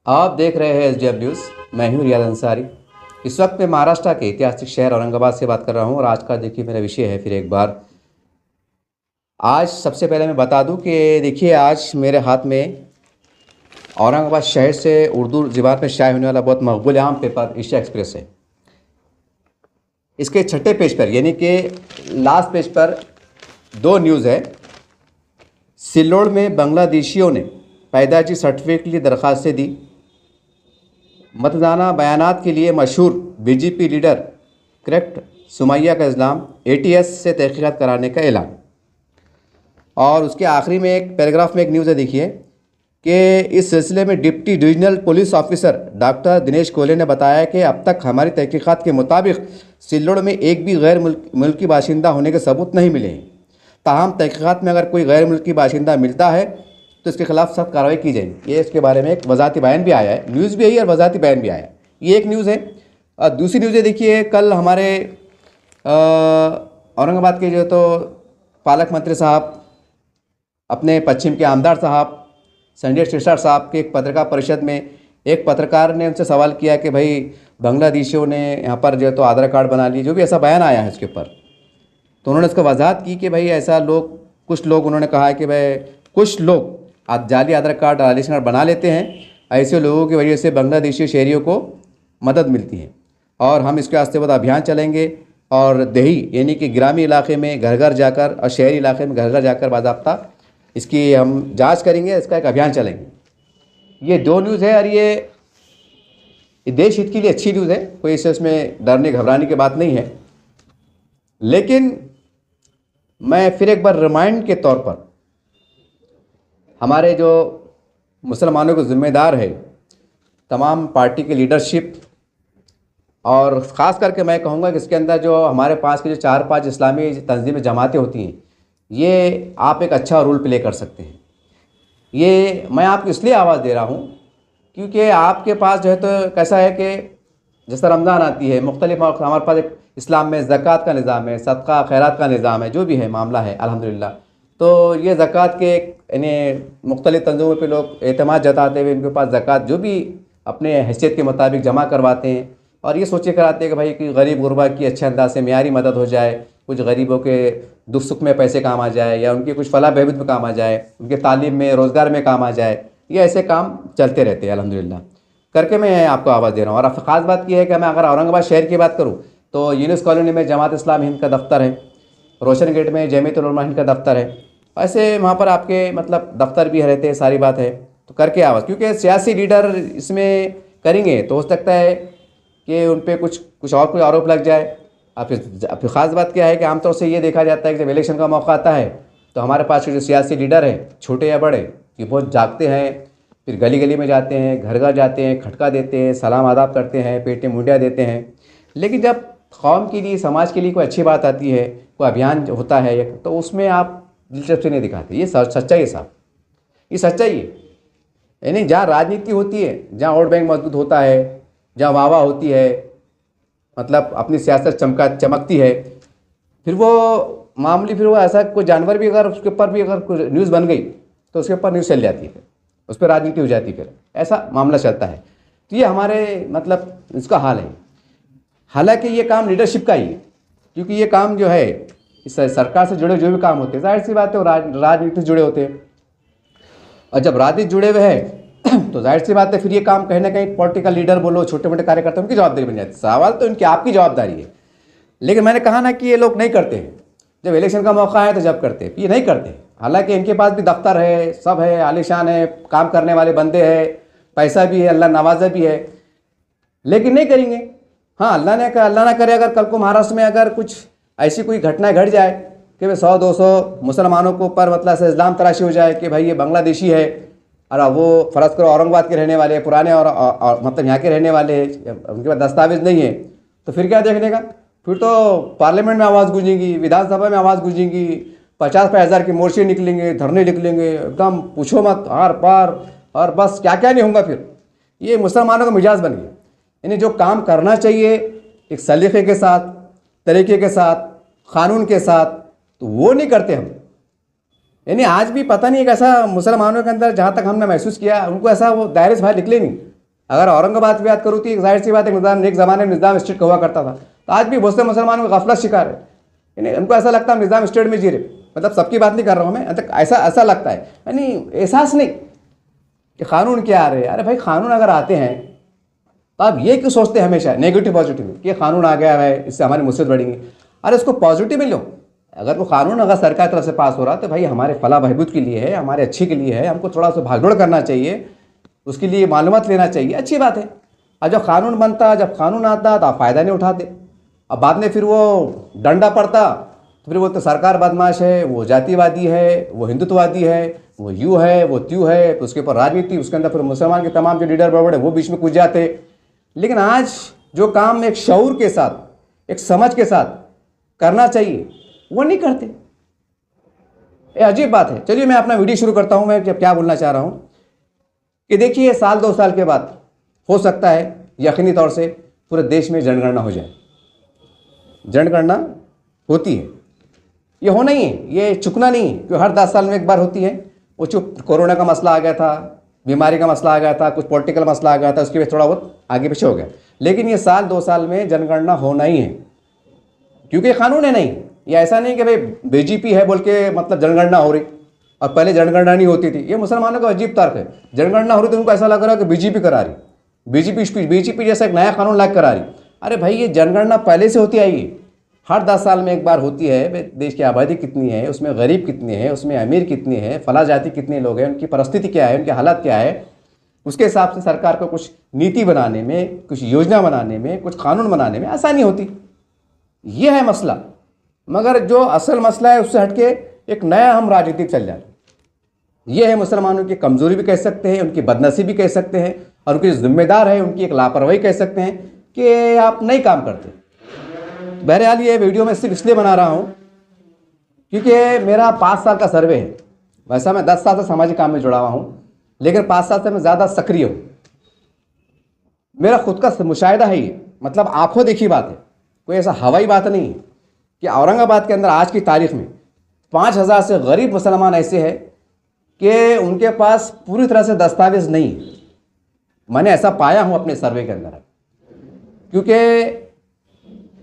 आप देख रहे हैं एसडीएफ न्यूज़। मैं हूं रियाज अंसारी। इस वक्त मैं महाराष्ट्र के ऐतिहासिक शहर औरंगाबाद से बात कर रहा हूं और आज का देखिए मेरा विषय है फिर एक बार। आज सबसे पहले मैं बता दूं कि देखिए आज मेरे हाथ में औरंगाबाद शहर से उर्दू ज़बान में शाये होने वाला बहुत मकबूल आम पेपर एशिया एक्सप्रेस है। इसके छठे पेज पर यानी कि लास्ट पेज पर दो न्यूज़ है। सिल्लोड़ में बांग्लादेशियों ने पैदाइशी सर्टिफिकेट के लिए दरख्वास्तें दी। मतदाना बयानात के लिए मशहूर बीजेपी लीडर करेक्ट सुमैया का इस्लाम एटीएस से तहकीकात कराने का ऐलान। और उसके आखिरी में एक पैराग्राफ में एक न्यूज़ है, देखिए कि इस सिलसिले में deputy divisional police officer doctor Dinesh कोहले ने बताया कि अब तक हमारी तहकीकात के मुताबिक सिल्लोड़ में एक भी गैर मुल्की बाशिंदा होने के सबूत नहीं मिले हैं। ताहम तहकीकात में अगर कोई गैर मुल्की बाशिंदा मिलता है तो इसके खिलाफ सख्त कार्रवाई की जाएगी। ये इसके बारे में एक वजाती बयान भी आया है, न्यूज़ भी आई और वजाती बयान भी आया है। ये एक न्यूज़ है। और दूसरी न्यूज़ है, देखिए कल हमारे औरंगाबाद के जो तो पालक मंत्री साहब, अपने पश्चिम के आमदार साहब संजय सिरसाट साहब के एक पत्रकार परिषद में एक पत्रकार ने उनसे सवाल किया कि भाई बांग्लादेशियों ने यहाँ पर जो तो आधार कार्ड बना लिए, जो भी ऐसा बयान आया है उसके ऊपर। तो उन्होंने उसको वजाहत की कि भाई ऐसा लोग, कुछ लोग उन्होंने कहा है कि भाई कुछ लोग जाली आधार कार्ड आलिशान कार्ड बना लेते हैं। ऐसे लोगों की वजह से बांग्लादेशी शहरियों को मदद मिलती है और हम इसके वास्ते बहुत अभियान चलेंगे और देही यानी कि ग्रामीण इलाके में घर घर जाकर और शहरी इलाके में घर घर जाकर बाज़ाब्ता इसकी हम जांच करेंगे, इसका एक अभियान चलेंगे। ये दो न्यूज़ है और ये देश हित के लिए अच्छी न्यूज़ है, कोई इसमें डरने घबराने की बात नहीं है। लेकिन मैं फिर एक बार रिमाइंड के तौर पर हमारे जो मुसलमानों के ज़िम्मेदार है, तमाम पार्टी की लीडरशिप, और ख़ास करके मैं कहूँगा कि इसके अंदर जो हमारे पास के जो 4-5 इस्लामी तंजीमें जमातें होती हैं, ये आप एक अच्छा रोल प्ले कर सकते हैं। ये मैं आपको इसलिए आवाज़ दे रहा हूँ क्योंकि आपके पास जो है तो कैसा है कि जैसे रमज़ान आती है, मुख्तलिफ हमारे पास एक इस्लाम में ज़कात का निज़ाम है, सदका खैरात का निज़ाम है, जो भी है मामला है अल्हम्दुलिल्लाह। तो ये ज़कात के यानी मुख्तलिफ तंज़ीमों पे लोग एतमाद जताते हुए इनके पास ज़कात जो भी अपने हैसियत के मुताबिक जमा करवाते हैं और ये सोचे कराते हैं कि भाई कि गरीब गुरबा की अच्छे अंदाज से मियारी मदद हो जाए, कुछ गरीबों के दुख सुख में पैसे काम आ जाए या उनके कुछ फलाह बहबूद में काम आ जाए, उनके तालीम में रोज़गार में काम आ जाए। ये ऐसे काम चलते रहते हैं अल्हम्दुलिल्लाह करके मैं आपको आवाज़ दे रहा हूँ। और ख़ास बात यह है कि मैं अगर औरंगाबाद शहर की बात करूँ तो यूनुस कॉलोनी में जमात इस्लाम हिंद का दफ्तर है, रोशन गेट में जमीयतुल उलमा हिंद का दफ्तर है। ऐसे वहाँ पर आपके मतलब दफ्तर भी रहते हैं, सारी बात है। तो करके आवाज़, क्योंकि सियासी लीडर इसमें करेंगे तो हो सकता है कि उन पर कुछ और कोई आरोप लग जाए। अब फिर ख़ास बात क्या है कि आमतौर से ये देखा जाता है कि जब इलेक्शन का मौका आता है तो हमारे पास जो सियासी लीडर हैं, छोटे या बड़े, ये बहुत जागते हैं, फिर गली गली में जाते हैं, घर घर जाते हैं, खटका देते हैं, सलाम आदाब करते हैं, पेट में मुंडिया देते हैं। लेकिन जब कौम के लिए, समाज के लिए कोई अच्छी बात आती है, कोई अभियान होता है, तो उसमें आप दिलचस्पी नहीं दिखाते। ये सच्चाई है साहब, ये सच्चाई है। यानी जहाँ राजनीति होती है, जहाँ वोट बैंक मजबूत होता है, जहाँ वाह होती है, मतलब अपनी सियासत चमकती है, फिर वो मामूली, फिर वो ऐसा कोई जानवर भी अगर उसके ऊपर भी अगर कोई न्यूज़ बन गई तो उसके ऊपर न्यूज़ चल जाती है, फिर उस पर राजनीति हो जाती है, फिर ऐसा मामला चलता है। तो ये हमारे मतलब इसका हाल है। हालांकि ये काम लीडरशिप का ही है, क्योंकि ये काम जो है इस सरकार से जुड़े जो भी काम होते हैं, जाहिर सी बात है वो राजनीति से जुड़े होते हैं। और जब राजनीति जुड़े हुए हैं तो जाहिर सी बात है फिर ये काम कहीं ना कहीं पॉलिटिकल लीडर बोलो, छोटे मोटे कार्यकर्ता, उनकी जवाबदारी बन जाती है। सवाल तो इनकी आपकी जवाबदारी है। लेकिन मैंने कहा ना कि ये लोग नहीं करते हैं, जब इलेक्शन का मौका है तो जब करते हैं, ये नहीं करते। हालांकि इनके पास भी दफ्तर है, सब है, आलीशान है, काम करने वाले बंदे हैं, पैसा भी है, अल्लाह नवाजा भी है, लेकिन नहीं करेंगे। हाँ, अल्लाह ना करे अगर कल को महाराष्ट्र में अगर कुछ ऐसी कोई घटना घट जाए कि भाई 100-200 मुसलमानों के ऊपर मतलब से इल्ज़ाम तराशी हो जाए कि भाई ये बांग्लादेशी है और वो फ़र्ज़ करो औरंगाबाद के रहने वाले पुराने और मतलब यहाँ के रहने वाले, उनके पास दस्तावेज नहीं है, तो फिर क्या देखने का? फिर तो पार्लियामेंट में आवाज़ गूंजेगी, विधानसभा में आवाज़ गूंजेगी, 50,000 के मोर्चे निकलेंगे, धरने निकलेंगे, एकदम पूछो मत, आर पार, और बस क्या क्या नहीं होगा। फिर ये मुसलमानों का मिजाज बन गया। यानी जो काम करना चाहिए एक सलीक़े के साथ, तरीके के साथ, क़ानून के साथ, तो वो नहीं करते हम। यानी आज भी पता नहीं एक ऐसा मुसलमानों के अंदर, जहाँ तक हमने महसूस किया, उनको ऐसा वो दायरे से बाहर निकले नहीं। अगर औरंगाबाद की बात करूँ तो एक जाहिर सी बात, एक ज़माने में निज़ाम स्टेट हुआ करता था, तो आज भी बहुत से मुसलमानों का गफलत शिकार है। यानी उनको ऐसा लगता है हम निज़ाम स्टेट में जी रहे, मतलब सबकी बात नहीं कर रहा हूँ मैं, ऐसा ऐसा लगता है, यानी एहसास नहीं कि कानून क्या आ रहे हैं। अरे भाई कानून अगर आते हैं तो आप ये क्यों सोचते हैं हमेशा नेगेटिव पॉजिटिव में कि कानून आ गया है इससे हमारी मुसीबत बढ़ेंगी। अरे उसको पॉजिटिव में लो। अगर वो कानून अगर सरकार की तरफ से पास हो रहा तो भाई हमारे फलाह बहबूद के लिए है, हमारे अच्छे के लिए है, हमको थोड़ा सा भागदौड़ करना चाहिए, उसके लिए मालूमात लेना चाहिए, अच्छी बात है। और जब कानून बनता, जब कानून आता तो आप फ़ायदा नहीं उठाते। अब बाद में फिर वो डंडा पड़ता तो फिर बोलते सरकार बदमाश है, वो जातिवादी है, वो हिंदुत्ववादी है, वो यूँ है, वो त्यों है, तो उसके ऊपर राजनीति, उसके अंदर फिर मुसलमान के तमाम जो लीडर बड़े वो बीच में कूद जाते। लेकिन आज जो काम एक शऊर के साथ, एक समझ के साथ करना चाहिए वो नहीं करते। ये अजीब बात है। चलिए मैं अपना वीडियो शुरू करता हूँ। मैं जब क्या बोलना चाह रहा हूँ कि देखिए साल 2 साल के बाद हो सकता है यकीनी तौर से पूरे देश में जनगणना हो जाए। जनगणना होती है, ये होना ही है, ये चुकना नहीं है, क्योंकि हर 10 साल में एक बार होती है। वो चुप कोरोना का मसला आ गया था, बीमारी का मसला आ गया था, कुछ पॉलिटिकल मसला आ गया था, उसकी वजह थोड़ा बहुत आगे पीछे हो गया। लेकिन ये साल 2 साल में जनगणना होना ही है, क्योंकि कानून है। नहीं, ये ऐसा नहीं कि भाई बीजेपी है बोल के मतलब जनगणना हो रही और पहले जनगणना नहीं होती थी। ये मुसलमानों का अजीब तर्क है। जनगणना हो रही तो उनको ऐसा लग रहा है कि बीजेपी करा रही, बीजेपी जैसा एक नया कानून लाके करा रही। अरे भाई ये जनगणना पहले से होती आई है, हर 10 साल में एक बार होती है। देश की आबादी कितनी है, उसमें गरीब कितने हैं, उसमें अमीर कितने हैं, फला जाति कितने लोग हैं, उनकी परिस्थिति क्या है, उनके हालात क्या है, उसके हिसाब से सरकार को कुछ नीति बनाने में, कुछ योजना बनाने में, कुछ कानून बनाने में आसानी होती। ये है मसला। मगर जो असल मसला है उससे हटके एक नया हम राजनीति चल जाए, ये है मुसलमानों की कमज़ोरी भी कह सकते हैं, उनकी बदनसीबी भी कह सकते हैं, और उनके जिम्मेदार है उनकी एक लापरवाही कह सकते हैं कि आप नहीं काम करते। बहरहाल ये वीडियो मैं सिर्फ इसलिए बना रहा हूँ क्योंकि मेरा 5 साल का सर्वे है। वैसा मैं 10 साल से सामाजिक काम में जुड़ा हुआ हूँ, लेकिन 5 साल से मैं ज़्यादा सक्रिय हूँ। मेरा खुद का मुशाहिदा है ये, मतलब आंखों देखी बात है, कोई ऐसा हवाई बात नहीं है कि औरंगाबाद के अंदर आज की तारीख में 5,000 से गरीब मुसलमान ऐसे हैं कि उनके पास पूरी तरह से दस्तावेज नहीं है। मैंने ऐसा पाया हूँ अपने सर्वे के अंदर, क्योंकि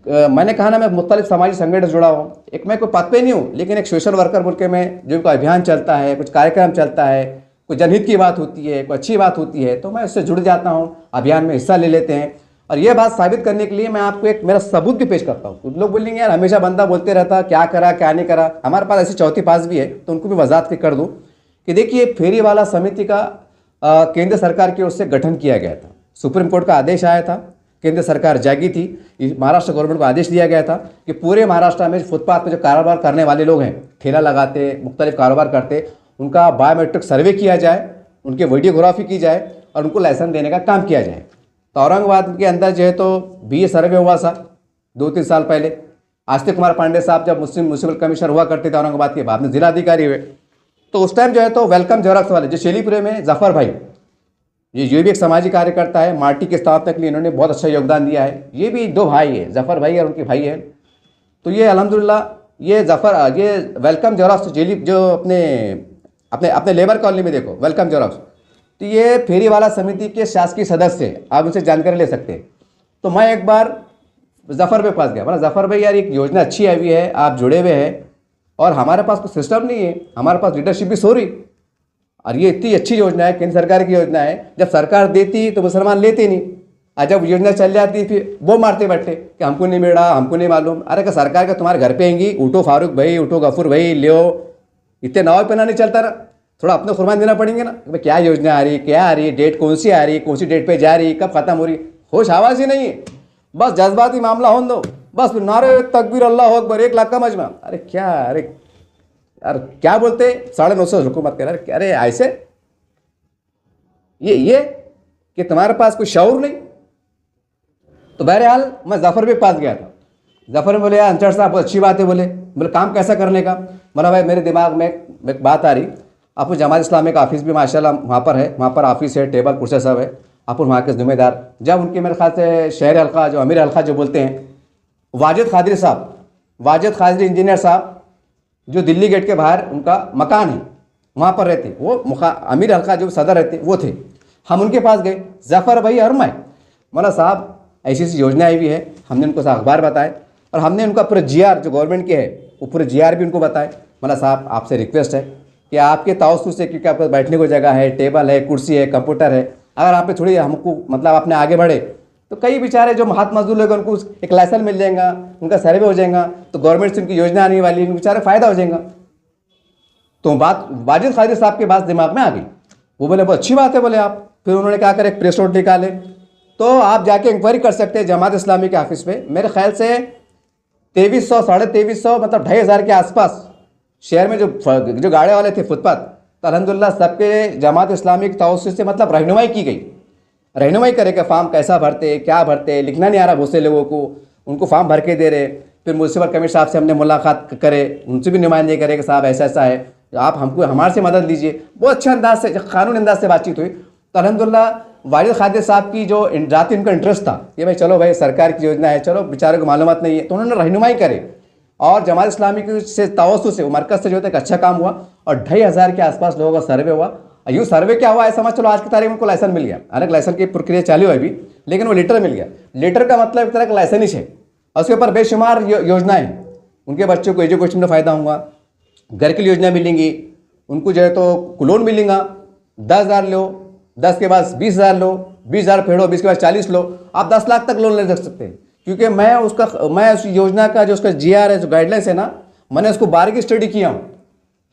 मैंने कहा ना मैं मुख्तलिफ सामाजिक संगठन से जुड़ा हूँ। एक मैं कोई पद पे नहीं हूँ, लेकिन एक सोशल वर्कर बोल के मैं जो कोई अभियान चलता है, कुछ कार्यक्रम चलता है, कोई जनहित की बात होती है, कोई अच्छी बात होती है, तो मैं उससे जुड़ जाता हूँ, अभियान में हिस्सा ले लेते हैं। और ये बात साबित करने के लिए मैं आपको एक मेरा सबूत भी पेश करता हूँ। कुछ लोग बोलेंगे यार हमेशा बंदा बोलते रहता, क्या करा क्या नहीं करा। हमारे पास ऐसी चौथी पास भी है, तो उनको भी वजाहत कर दूँ कि देखिए फेरीवाला समिति का केंद्र सरकार की ओर से गठन किया गया था। सुप्रीम कोर्ट का आदेश आया था, केंद्र सरकार जागी थी, महाराष्ट्र गवर्नमेंट को आदेश दिया गया था कि पूरे महाराष्ट्र में फुटपाथ पर जो कारोबार करने वाले लोग हैं, ठेला लगाते, मुख्तलिफ कारोबार करते, उनका बायोमेट्रिक सर्वे किया जाए, उनकी वीडियोग्राफी की जाए और उनको लाइसेंस देने का काम किया जाए। तो औरंगाबाद के अंदर जो है तो भी ये सर्वे हुआ था 2-3 साल पहले। आस्तिक कुमार पांडे साहब जब मुस्लिम म्यूनसिपल कमिश्नर हुआ करते थे औरंगाबाद के, बाद में जिलाधिकारी हुए, तो उस टाइम जो है तो वेलकम जेरॉक्स वाले जो शेलीपुरे में जफ़र भाई, ये भी एक सामाजिक कार्यकर्ता है, माटी के स्थापना के लिए इन्होंने बहुत अच्छा योगदान दिया है। ये भी 2 भाई है, जफ़र भाई और उनके भाई है। तो ये अल्हम्दुलिल्लाह ये वेलकम जेरॉक्स जेली जो अपने लेबर कॉलोनी में देखो वेलकम जेरॉक्स, तो ये फेरीवाला समिति के शासकीय सदस्य हैं, आप उनसे जानकारी ले सकते हैं। तो मैं एक बार जफ़र के पास गया, बोला जफ़र भाई यार एक योजना अच्छी आई हुई है, आप जुड़े हुए हैं और हमारे पास कोई सिस्टम नहीं है, हमारे पास लीडरशिप भी सो रही, और ये इतनी अच्छी योजना है, केंद्र सरकार की योजना है, जब सरकार देती तो मुसलमान लेते नहीं, और जब योजना चल जाती फिर वो मारते बैठे कि हमको नहीं मिला, हमको नहीं मालूम। अरे क्या सरकार का तुम्हारे घर पे आएंगी, उठो फारूक भाई, उठो गफूर भाई, लियो, इतने नाव पे ना नहीं चलता ना, थोड़ा अपने कुर्बान देना पड़ेंगे ना। भाई क्या योजना आ रही है, क्या आ रही है, डेट कौन सी आ रही है, कौन सी डेट पे जा रही है, कब खत्म हो रही है, होश आवाज़ ही नहीं है। बस जज्बाती मामला हो दो, बस नारे तकबीर अल्लाह अकबर 1 लाख का मजमा। अरे क्या, अरे यार क्या बोलते 950 हुकूमत कर, अरे ऐसे ये कि तुम्हारे पास कोई शऊर नहीं। तो बहरहाल मैं जफ़र के पास गया था। जफ़र में बोले यार अंसार साहब बहुत अच्छी बात है, बोले काम कैसा करने का। बोला भाई मेरे दिमाग में एक बात आ रही, आपको जमात इस्लामी का ऑफिस भी माशाल्लाह वहाँ पर है, वहाँ पर ऑफिस है, टेबल कुर्सी सब है, आप वहाँ के जिम्मेदार। जब उनके मेरे ख्याल से शहर हल्का जो अमीर हल्का जो बोलते हैं, वाजिद खादरी साहब, वाजिद खादरी इंजीनियर साहब जो दिल्ली गेट के बाहर उनका मकान है, वहाँ पर रहते, वो अमीर हल्का जो सदर रहते वो थे। हम उनके पास गए, जफ़र भाई अरमाए, मौला साहब ऐसी ऐसी योजना आई हुई है, हमने उनको अखबार बताए और हमने उनका पूरा GR जो गवर्नमेंट के है वो पूरे GR भी उनको बताए। मौला साहब आपसे रिक्वेस्ट है कि आपके ताउसुस से, क्योंकि आपके बैठने को जगह है, टेबल है, कुर्सी है, कंप्यूटर है, अगर आप पे थोड़ी हमको मतलब अपने आगे बढ़े तो कई बेचारे जो हाथ मजदूर लोग उनको एक लाइसेंस मिल जाएगा, उनका सर्वे हो जाएगा, तो गवर्नमेंट से उनकी योजना आने वाली है, बेचारे फ़ायदा हो जाएगा। तो बात वाजिद खादिर साहब के पास दिमाग में आ गई। वो बोले बहुत अच्छी बात है, बोले आप। फिर उन्होंने क्या करे, एक प्रेस नोट निकाले। तो आप जाके इंक्वायरी कर सकते हैं जमात इस्लामी के ऑफिस पे। मेरे ख्याल से 2300 2350 मतलब 2500 के आसपास शहर में जो गाड़े वाले थे फुटपाथ, तो अल्हम्दुलिल्लाह सबके जमात इस्लामी के तवज्जुह से मतलब रहनुमाई की गई। रहनुमाई करे कि फॉर्म कैसा भरते, क्या भरते, लिखना नहीं आ रहा बहुत से लोगों को, उनको फॉर्म भर के दे रहे। फिर म्यूनसिपल कमिश्नर साहब से हमने मुलाकात करे, उनसे भी नुमाइंदे करे कि साहब ऐसा ऐसा है, आप हमको हमारे से मदद लीजिए। बहुत अच्छे अंदाज से, कानूनी अंदाज से बातचीत हुई। तो अल्हम्दुलिल्लाह वाजिद खादिर साहब की जो जाति उनका इंटरेस्ट था कि भाई चलो भाई सरकार की योजना है, चलो बेचारे को मालूमात नहीं है, तो उन्होंने रहनुमाई करे और जमात इस्लामी की से तवज्जुह से, वो मरकज़ से जो है एक अच्छा काम हुआ और 2500 के आसपास लोगों का सर्वे हुआ। यूँ सर्वे क्या हुआ है समझ चलो, आज की तारीख में उनको लाइसेंस मिल गया। अलग लाइसेंस की प्रक्रिया चालू है अभी, लेकिन वो लेटर मिल गया। लेटर का मतलब एक तरह का लाइसेंस है और उसके ऊपर बेशुमार योजनाएं, उनके बच्चों को एजुकेशन में फ़ायदा होगा, घर के लिए योजना मिलेंगी, उनको जो है तो लोन मिलेगा। 10,000 लो, 10 के बाद 20,000 लो, 20,000 फेड़ो, 20 के बाद 40 लो, आप 10 लाख तक लोन ले सकते हैं। क्योंकि मैं उस योजना का जो उसका GR है, जो गाइडलाइंस है ना, मैंने उसको बारीकी स्टडी किया हूँ,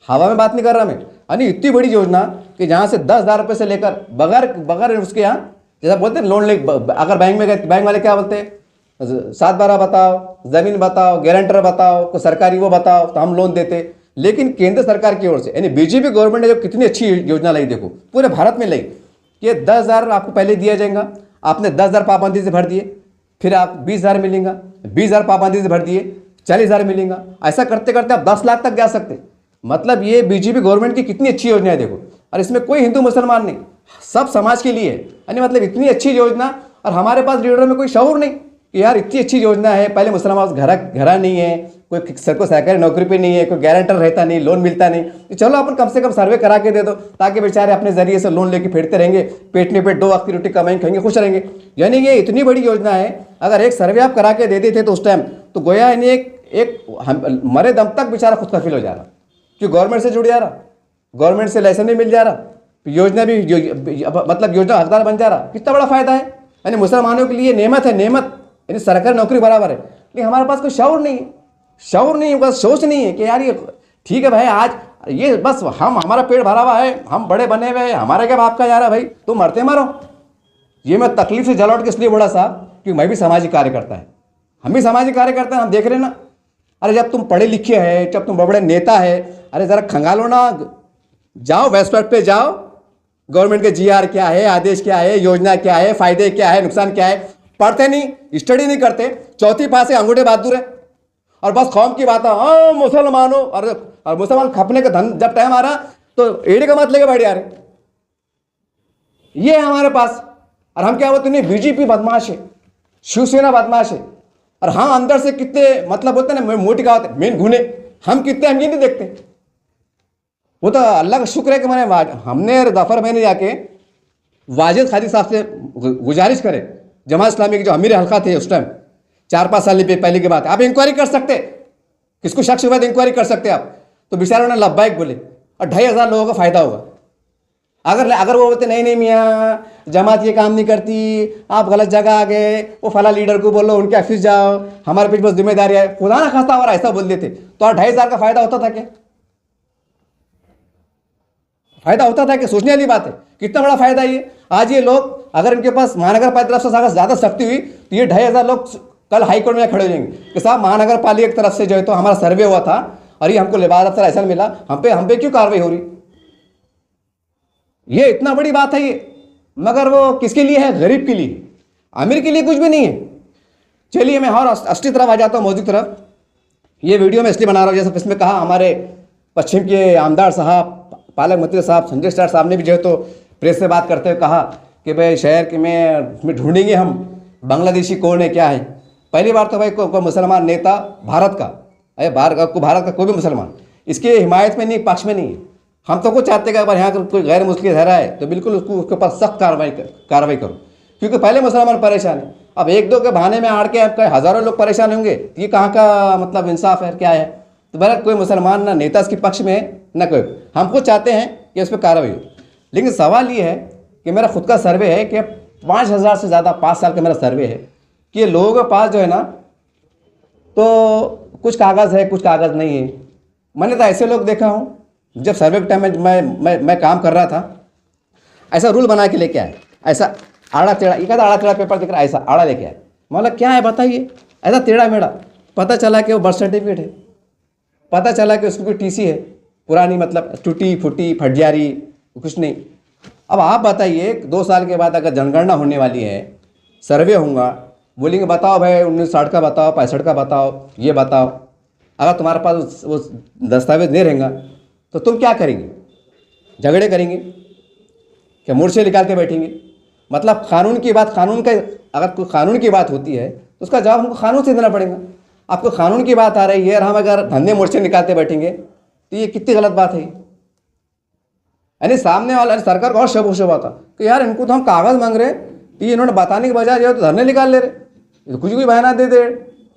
हवा में बात नहीं कर रहा मैं। यानी इतनी बड़ी योजना कि जहाँ से 10,000 रुपये से लेकर बगैर उसके यहाँ जैसा बोलते हैं लोन ले, अगर बैंक में गए बैंक वाले क्या बोलते हैं, 7/12 बताओ, ज़मीन बताओ, गारंटर बताओ, कोई सरकारी वो बताओ, तो हम लोन देते। लेकिन केंद्र सरकार की ओर से यानी BJP गवर्नमेंट ने जो कितनी अच्छी योजना लाई, देखो पूरे भारत में लाई कि 10,000 आपको पहले दिया जाएगा, आपने 10,000 पाबंदी से भर दिए, फिर आप 20,000 मिलेगा, 20,000 पाबंदी से भर दिए, 40,000 मिलेगा। ऐसा करते करते आप 10 लाख तक जा सकते। मतलब ये BJP गवर्नमेंट की कितनी अच्छी योजना है देखो, और इसमें कोई हिंदू मुसलमान नहीं, सब समाज के लिए है। यानी मतलब इतनी अच्छी योजना, और हमारे पास लीडर में कोई शऊर नहीं कि यार इतनी अच्छी योजना है, पहले मुसलमान घरा नहीं है, कोई सरकारी नौकरी पे नहीं है, कोई गारंटर रहता नहीं, लोन मिलता नहीं, तो चलो अपन कम से कम सर्वे करा के दे दो, ताकि बेचारे अपने जरिए से लोन लेके फिरते रहेंगे, पेट नहीं पेट 2 वक्त की रोटी कमाएंगे, खाएंगे, खुश रहेंगे। यानी ये इतनी बड़ी योजना है, अगर एक सर्वे आप करा के दे देते तो उस टाइम तो गोया यानी एक मरे दम तक बेचारा खुद कफिल हो जा रहा, क्यों गवर्नमेंट से जुड़ जा रहा, गवर्नमेंट से लाइसेंस भी मिल जा रहा, योजना भी मतलब योजना हकदार बन जा रहा। कितना बड़ा फायदा है। यानी मुसलमानों के लिए नेमत है, नेमत, यानी सरकारी नौकरी बराबर है। लेकिन हमारे पास कोई शऊर नहीं है, शऊर नहीं है, बस सोच नहीं है कि यार ये ठीक है भाई, आज ये बस हमारा पेट भरा हुआ है, हम बड़े बने हुए हैं, हमारा क्या बाप का जा रहा है भाई, तुम मरते मारो। ये मैं तकलीफ से जल उठ के इसलिए बोला साहब क्योंकि मैं भी सामाजिक कार्यकर्ता है, हम भी सामाजिक कार्यकर्ता हैं, हम देख रहे ना। अरे जब तुम पढ़े लिखे हैं, जब तुम बड़े नेता है, अरे जरा खंगालो ना, जाओ वेबसाइट पे जाओ, गवर्नमेंट के GR क्या है, आदेश क्या है, योजना क्या है, फायदे क्या है, नुकसान क्या है, पढ़ते नहीं, स्टडी नहीं करते, चौथी पास है, अंगूठे बहादुर है, और बस कौम की बात है, हाँ मुसलमानों, और मुसलमान खपने का धन जब टाइम आ रहा तो एड़ी का मत लेके बैठ जा रहे। ये है हमारे पास, और हम क्या बोलते हैं, BJP बदमाश है, शिवसेना बदमाश है, और हम अंदर से कितने मतलब बोलते हैं ना मोटी का होते मेन गुने, हम कितने हम ये नहीं देखते। वो तो अल्लाह का शुक्र है कि हमने जफर मैंने जाके वाजिद खादिर साहब से गुजारिश करे, जमात इस्लामी के जो अमीर हल्का थे उस टाइम 4-5 साल पहले की बात है, आप इंक्वायरी कर सकते, किसको शक शुबा इंक्वायरी कर सकते आप। तो बेचारों ने लब्बाइक बोले और 2,500 लोगों का फायदा होगा। अगर वो बोलते नहीं मियाँ जमात ये काम नहीं करती, आप गलत जगह आ गए, वो फला लीडर को बोलो, उनके ऑफिस जाओ, हमारे पीछे बस जिम्मेदारी है, खुदा ना खास्ता और ऐसा बोल देते तो 2,500 का फायदा होता था क्या? फायदा होता था कि सोचने वाली बात है, कितना बड़ा फायदा ये। आज ये लोग अगर इनके पास महानगर पालिका तरफ से ज़्यादा सख्ती हुई तो ये 2,500 लोग कल हाईकोर्ट में खड़े हो जाएंगे कि साहब महानगर पालिका की तरफ से जो है तो हमारा सर्वे हुआ था और ये हमको लिबास अफसर ऐसा मिला, हम पे क्यों कार्रवाई हो रही। ये इतना बड़ी बात है ये, मगर वो किसके लिए है? गरीब के लिए, अमीर के लिए कुछ भी नहीं है। चलिए मैं और असली तरफ आ जाता हूँ, मौजूद तरफ। ये वीडियो मैं इसलिए बना रहा हूँ, जैसे इसमें कहा हमारे पश्चिम के आमदार साहब, पालक मंत्री साहब, संजय स्टार साहब ने भी जो है तो प्रेस से बात करते हुए कहा कि भाई शहर के में ढूंढेंगे हम बांग्लादेशी कौन है, क्या है। पहली बार तो भाई कोई मुसलमान नेता भारत का, भारत का कोई भी मुसलमान इसके हिमायत में नहीं, पक्ष में नहीं है। हम तो को चाहते हैं कि अगर यहाँ कोई गैर मुस्लिम रह रहा है तो बिल्कुल उसके ऊपर सख्त कार्रवाई करो, क्योंकि पहले मुसलमान परेशान है, अब एक दो के बहाने में आड़ के आपका हज़ारों लोग परेशान होंगे, तो ये कहाँ का मतलब इंसाफ है, क्या है। तो बहरहाल कोई मुसलमान ना नेता इसके पक्ष में है ना कोई, हमको चाहते हैं कि इस पर कार्रवाई हो। लेकिन सवाल ये है कि मेरा खुद का सर्वे है कि 5,000 से ज़्यादा 5 साल का मेरा सर्वे है कि लोगों के पास जो है ना तो कुछ कागज़ है कुछ कागज़ नहीं है। मैंने तो ऐसे लोग देखा हूँ, जब सर्वे के टाइम में मैं काम कर रहा था, ऐसा रूल बना के लेके आए, ऐसा आड़ा टेढ़ा, ये कहता आड़ा टेढ़ा पेपर दिख रहा है, ऐसा आड़ा लेके आए, मतलब क्या है बताइए, ऐसा टेढ़ा मेढ़ा। पता चला कि वो बर्थ सर्टिफिकेट है, पता चला कि उसकी कोई टीसी है पुरानी, मतलब टूटी फूटी फटजारी, कुछ नहीं। अब आप बताइए 2 साल के बाद अगर जनगणना होने वाली है, सर्वे होगा, बोलेंगे बताओ भाई 1960 का बताओ, 65 का बताओ, ये बताओ, अगर तुम्हारे पास वो दस्तावेज नहीं रहेगा तो तुम क्या करेंगे? झगड़े करेंगे क्या, मोर्चे निकाल के बैठेंगे? मतलब कानून की बात, कानून का अगर कोई कानून की बात होती है तो उसका जवाब हमको कानून से देना पड़ेगा। आपको कानून की बात आ रही है और हम अगर धंधे मोर्चे निकालते बैठेंगे तो ये कितनी गलत बात है। यानी सामने वाला सरकार को और शब आता कि यार इनको तो हम कागज़ मांग रहे हैं, तो ये इन्होंने बताने के बजाय जो तो धरने निकाल ले रहे, तो कुछ भी बहाना दे दे,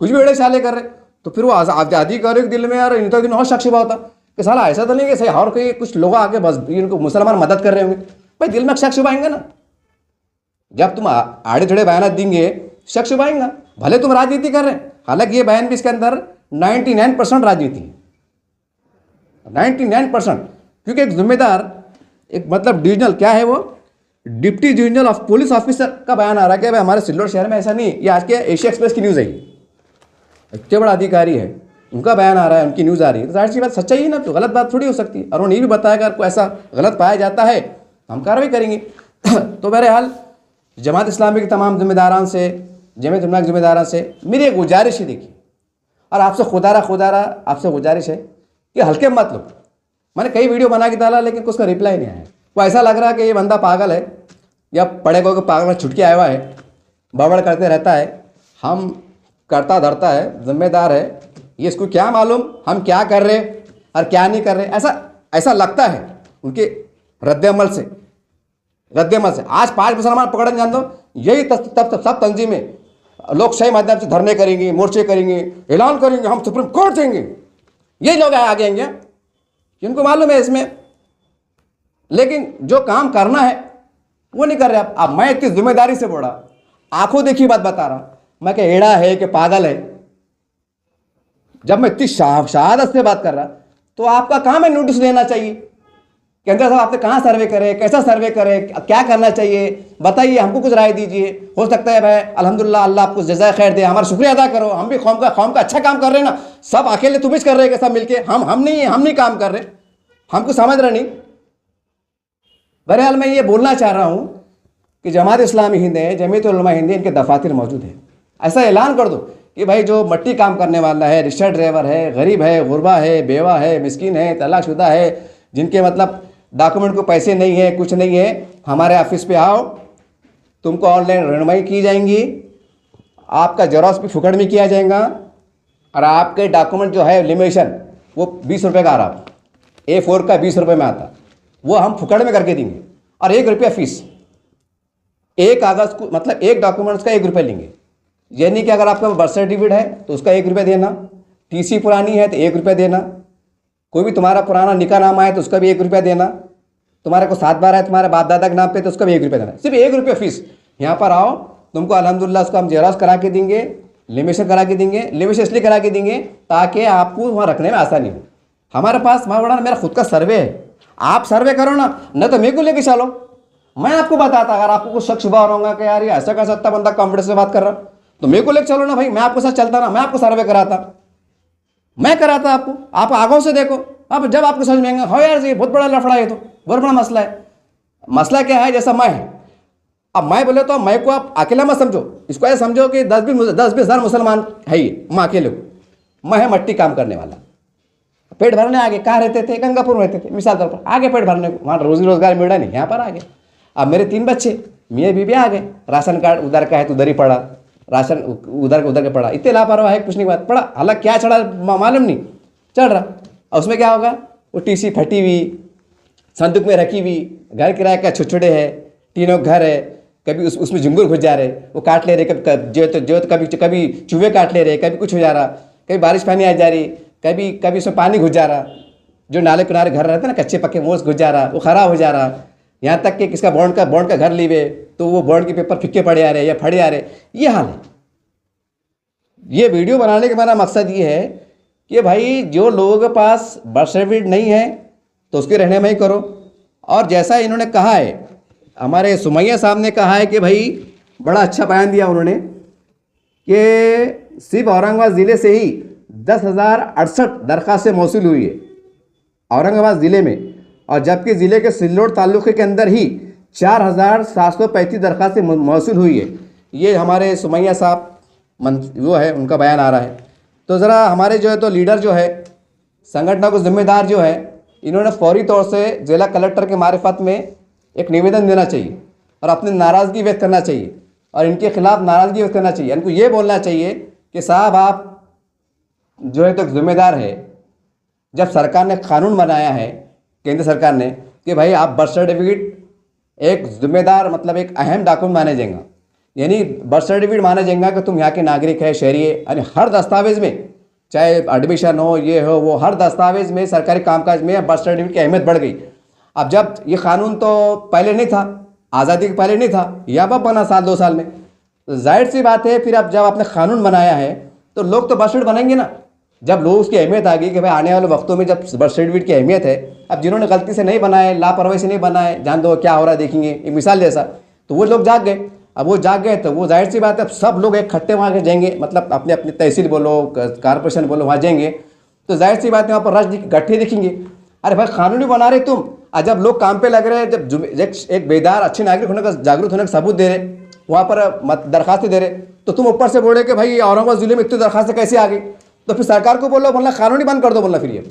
कुछ भी एड़े चाले कर रहे। तो फिर वो आज़ादी करो दिल में यार, इनका दिन और शक शुबा होता कि साला ऐसा तो नहीं कि सही और कोई कुछ लोग आके बस इनको मुसलमान मदद कर रहे होंगे। भाई दिल में शक शुबाएंगे ना, जब तुम आड़े थोड़े बयान देंगे शक शुबाएंगा, भले तुम राजनीति कर रहे हैं। हालांकि ये बयान भी इसके अंदर 99% राजनीति है, 99%, क्योंकि एक जिम्मेदार एक मतलब डिविजनल क्या है वो deputy divisional of police officer का बयान आ रहा है कि भाई हमारे सिल्लोड शहर में ऐसा नहीं। ये आज के एशिया एक्सप्रेस की न्यूज़ है, इतने बड़ा अधिकारी है, उनका बयान आ रहा है, उनकी न्यूज़ आ रही है, तो जाहिर सी बात सच्चाई है ना, तो गलत बात थोड़ी हो सकती है। और उन्होंने ये भी बताया कि अगर कोई ऐसा गलत पाया जाता है हम कार्रवाई करेंगे। तो बहरहाल जमात इस्लामी के तमाम जिम्मेदारान से, जमीयत उलमा के जिम्मेदारान से मेरी एक गुजारिश है, देखिए, और आपसे खुदारा आपसे गुजारिश है कि हल्के मत लो। मैंने कई वीडियो बना के डाला लेकिन उसका रिप्लाई नहीं आया। वो ऐसा लग रहा है कि ये बंदा पागल है या पड़े गो के पागल में छुटके आया हुआ है, बड़बड़ करते रहता है, हम करता धरता है, जिम्मेदार है, ये इसको क्या मालूम हम क्या कर रहे और क्या नहीं कर रहे। ऐसा लगता है उनके रद्द-ए-अमल से। आज 5 मुसलमान पकड़ने जान दो, यही तब सब तंजीमें लोकशाही माध्यम से धरने करेंगी, मोर्चे करेंगे, ऐलान करेंगे, हम सुप्रीम कोर्ट देंगे। यही लोग आगे आएंगे जिनको मालूम है इसमें, लेकिन जो काम करना है वो नहीं कर रहे। अब मैं इतनी जिम्मेदारी से बोला, आंखों देखी बात बता रहा, मैं क्या एड़ा है कि पागल है? जब मैं इतनी शहादत से बात कर रहा तो आपका काम है नोटिस लेना चाहिए कि अंदर साहब आपने कहाँ सर्वे करे, कैसा सर्वे करे, क्या करना चाहिए, बताइए, हमको कुछ राय दीजिए। हो सकता है भाई अल्हम्दुलिल्लाह अल्लाह आपको जज़ाए खैर दे, हमारा शुक्रिया अदा करो, हम भी कौम का अच्छा काम कर रहे हैं ना। सब अकेले तुम ही कर रहे हैं, सब मिलके, हम नहीं काम कर रहे, हमको समझ रहे नहीं। बहरहाल मैं ये बोलना चाह रहा हूँ कि जमात इस्लामी हिंद है, जमीयत उलमा हिंद है, इनके दफातर मौजूद है। ऐसा ऐलान कर दो कि भाई जो मट्टी काम करने वाला है, रिक्शा ड्राइवर है, गरीब है, गुरबा है, बेवा है, मिस्किन है, तलाकशुदा है, जिनके मतलब डॉक्यूमेंट को पैसे नहीं है, कुछ नहीं है, हमारे ऑफिस पे आओ, तुमको ऑनलाइन रहनुमाई की जाएंगी, आपका जेरॉक्स भी फुकड़ में किया जाएगा, और आपके डॉक्यूमेंट जो है लिमिटेशन वो 20 रुपये का आ रहा, A4 का 20 रुपये में आता, वो हम फुकड़ में करके देंगे, और 1 रुपया फीस। एक कागज़ को मतलब एक डॉक्यूमेंट्स का 1 रुपया लेंगे। यानी कि अगर आपका बर्थ सर्टिफिकेट है तो उसका 1 रुपया देना, टीसी पुरानी है तो 1 रुपया देना, कोई भी तुम्हारा पुराना निकाहनामा है तो उसका भी 1 रुपया देना, तुम्हारे को 7 बार है तुम्हारे बाप दादा के नाम पे तो उसका भी 1 रुपया देना, सिर्फ 1 रुपया फीस। यहाँ पर आओ, तुमको अल्हम्दुलिल्लाह उसको हम जेरॉक्स करा के देंगे, लिमिटेशन करा के देंगे। लिमिटेशन इसलिए करा के देंगे ताकि आपको वहाँ रखने में आसानी हो। हमारे पास वहाँ बड़ा मेरा खुद का सर्वे है, आप सर्वे करो ना, न तो मेरे को लेके चलो, मैं आपको बताता। अगर आपको कुछ शक शुबा हो रहा कि यार ये ऐसा कैसा इतना बंदा कॉन्फिडेंस से बात कर रहा, तो मेरे को लेके चलो ना भाई, मैं आपके साथ चलता ना, मैं आपको सर्वे कराता, मैं कराता आपको, आप आगों से देखो। अब जब आपको समझ में आएंगे हो यार ये बहुत बड़ा लफड़ा है, तो बहुत बड़ा मसला है। मसला क्या है, जैसा मैं है, अब मैं बोले तो मैं को आप अकेला मत समझो, इसको ऐसा समझो कि 10-20 हज़ार मुसलमान है ये, मैं अकेले हूँ, मैं है मट्टी काम करने वाला। पेट भरने आगे कहाँ रहते थे, गंगापुर में रहते थे मिसाल तौर पर, आगे पेट भरने को, वहाँ रोजी रोजगार मिल रहा नहीं, यहाँ पर आ गए। अब मेरे 3 बच्चे, मियाँ बीबी आ गए, राशन कार्ड उधर का है तो उधर ही पड़ा, राशन उधर के पड़ा, इतने लापरवाह है, कुछ नहीं बात पड़ा, हालांकि क्या चढ़ा मालूम नहीं, चढ़ रहा। और उसमें क्या होगा, वो टीसी फटी हुई, संदूक में रखी हुई, घर किराए का छोटे है, तीनों घर है, कभी उसमें झिंगुर घुस जा रहे, वो काट ले रहे, कभी कभी चूहे काट ले रहे, कभी कुछ हो जा रहा, कभी बारिश पानी आ जा रही, कभी कभी उसमें पानी घुस जा रहा, जो नाले किनारे घर रहते ना कच्चे पक्के वो घुस जा रहा, वो ख़राब हो जा रहा। यहाँ तक कि किसका बॉन्ड का घर लीवे तो वो बॉन्ड के पेपर फिक्के पड़े आ रहे या फड़े आ रहे, ये हाल है। ये वीडियो बनाने का मेरा मकसद ये है कि भाई जो लोगों के पास बर्थ सर्टिफिकेट नहीं है तो उसके रहने में ही करो। और जैसा इन्होंने कहा है, हमारे सुमैया साहब ने कहा है कि भाई बड़ा अच्छा बयान दिया उन्होंने कि सिर्फ औरंगाबाद ज़िले से ही 10,068 दरख्वास्तें मौसूल हुई है औरंगाबाद ज़िले में, और जबकि ज़िले के सिल्लोड तालुके के अंदर ही 4,735 दरख्वास्तें मौसूल हुई है। ये हमारे सुमैया साहब वो है, उनका बयान आ रहा है। तो ज़रा हमारे जो है तो लीडर जो है, संगठन को जिम्मेदार जो है, इन्होंने फौरी तौर से ज़िला कलेक्टर के मारिफत में एक निवेदन देना चाहिए और अपनी नाराज़गी व्यक्त करना चाहिए और इनके खिलाफ़ नाराज़गी व्यक्त करना चाहिए। इनको ये बोलना चाहिए कि साहब आप जो है तो जिम्मेदार है, जब सरकार ने कानून बनाया है, केंद्र सरकार ने, कि भाई आप बर्थ सर्टिफिकेट एक जिम्मेदार मतलब एक अहम डॉक्यूमेंट माने जाएगा, यानी बर्थ सर्टिफिकेट माना जाएगा कि तुम यहाँ के नागरिक है, शहरी है, यानी हर दस्तावेज में, चाहे एडमिशन हो, ये हो वो, हर दस्तावेज में सरकारी कामकाज में बर्थ सर्टिफिकेट की अहमियत बढ़ गई। अब जब ये कानून तो पहले नहीं था, आज़ादी के पहले नहीं था, या अब बना साल 2 साल में, तो जाहिर सी बात है फिर अब जब आपने कानून बनाया है तो लोग तो बर्थ सर्टिफिकेट बनाएंगे ना। जब लोग उसकी अहमियत आ गई कि भाई आने वाले वक्तों में जब बर्थ सर्टिफिकेट की अहमियत है, अब जिन्होंने गलती से नहीं बनाए, लापरवाही से नहीं बनाए, जान दो क्या हो रहा है देखेंगे, एक मिसाल जैसा, तो वो लोग जाग गए। अब वो जाग गए तो वो जाहिर सी बात है अब सब लोग एक खट्टे वहाँ के जाएंगे, मतलब अपने अपनी तहसील बोलो, कारपोरेशन बोलो, वहाँ जाएंगे तो जाहिर सी बात है वहाँ पर रश गड्ढे दिखेंगे। अरे भाई कानूनी बना रहे तुम, और जब लोग काम पे लग रहे हैं, जब एक बेदार अच्छे नागरिक होने का, जागरूक होने का सबूत दे रहे, वहाँ पर दरखास्तें दे रहे, तो तुम ऊपर से बोले कि भाई औरंगाबाद जिले में इतनी दरखास्तें कैसे आ गई, तो फिर सरकार को बोलो बोलना कानूनी बंद कर दो बोलना। फिर ये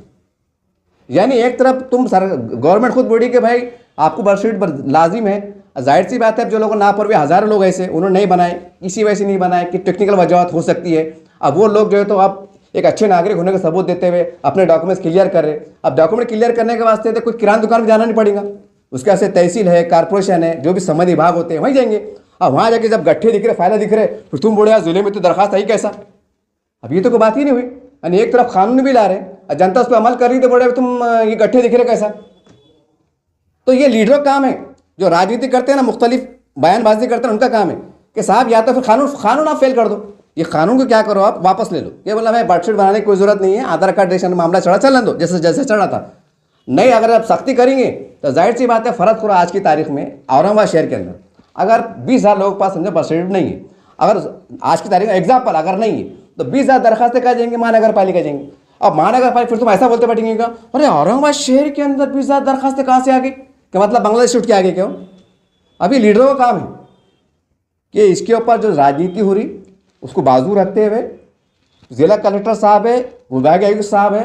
यानी एक तरफ तुम गवर्नमेंट खुद बोली कि भाई आपको बर्थ सर्टिफिकेट लाजिम है, जाहिर सी बात है जो लोगों ना पर हज़ारों लोग ऐसे उन्होंने नहीं बनाए, इसी वजह से नहीं बनाए कि टेक्निकल वजह हो सकती है। अब वो लोग जो है तो आप एक अच्छे नागरिक होने का सबूत देते हुए अपने डॉक्यूमेंट्स क्लियर कर रहे। अब डॉक्यूमेंट क्लियर करने के वास्ते तो कोई किराना दुकान में जाना नहीं पड़ेगा, उसके वास्ते तहसील है, कारपोरेशन है, जो भी संबंधित विभाग होते हैं वहीं जाएंगे। अब वहाँ जाके जब गट्ठे दिख रहे, फायदा दिख रहे, फिर तुम बोले यार जिले में तो दरखास्त आई कैसा। अब ये तो कोई बात ही नहीं हुई, यानी एक तरफ कानून भी ला रहे और जनता उस पर अमल कर रही, तो बोले तुम ये गट्ठे दिख रहे कैसा। तो ये लीडरों का काम है, जो राजनीति करते हैं ना, मुख्तलिफ बयानबाजी करते हैं, उनका काम है कि साहब या तो फिर कानून आप फेल कर दो, ये कानून को क्या करो आप वापस ले लो। ये बोला भाई बर्थ सर्टिफिकेट बनाने की कोई जरूरत नहीं है, आधार कार्ड रेशन मामला चढ़ा चलन दो जैसे जैसे चढ़ा था। नहीं, अगर आप सख्ती करेंगे तो जाहिर सी बात है फ़र्ज करो आज की तारीख में औरंगाबाद शहर के अंदर अगर 20,000 लोगों के पास समझो बर्थ सर्टिफिकेट नहीं है, अगर आज की तारीख में एग्जाम्पल अगर नहीं है तो 20,000 दरखास्तें कहाँ जाएंगे, महानगर पालिका जाएंगे। अब महानगर पालिका फिर तुम ऐसा बोलते बैठेंगे क्या, अरे औरंगाबाद शहर के अंदर 20,000 दरखास्तें कहाँ से आ गई, क्या मतलब बांग्लादेश उठ के आ गए क्यों। अभी लीडरों का काम है कि इसके ऊपर जो राजनीति हो रही उसको बाजू रखते हुए जिला कलेक्टर साहब है, विभागीय आयुक्त साहब है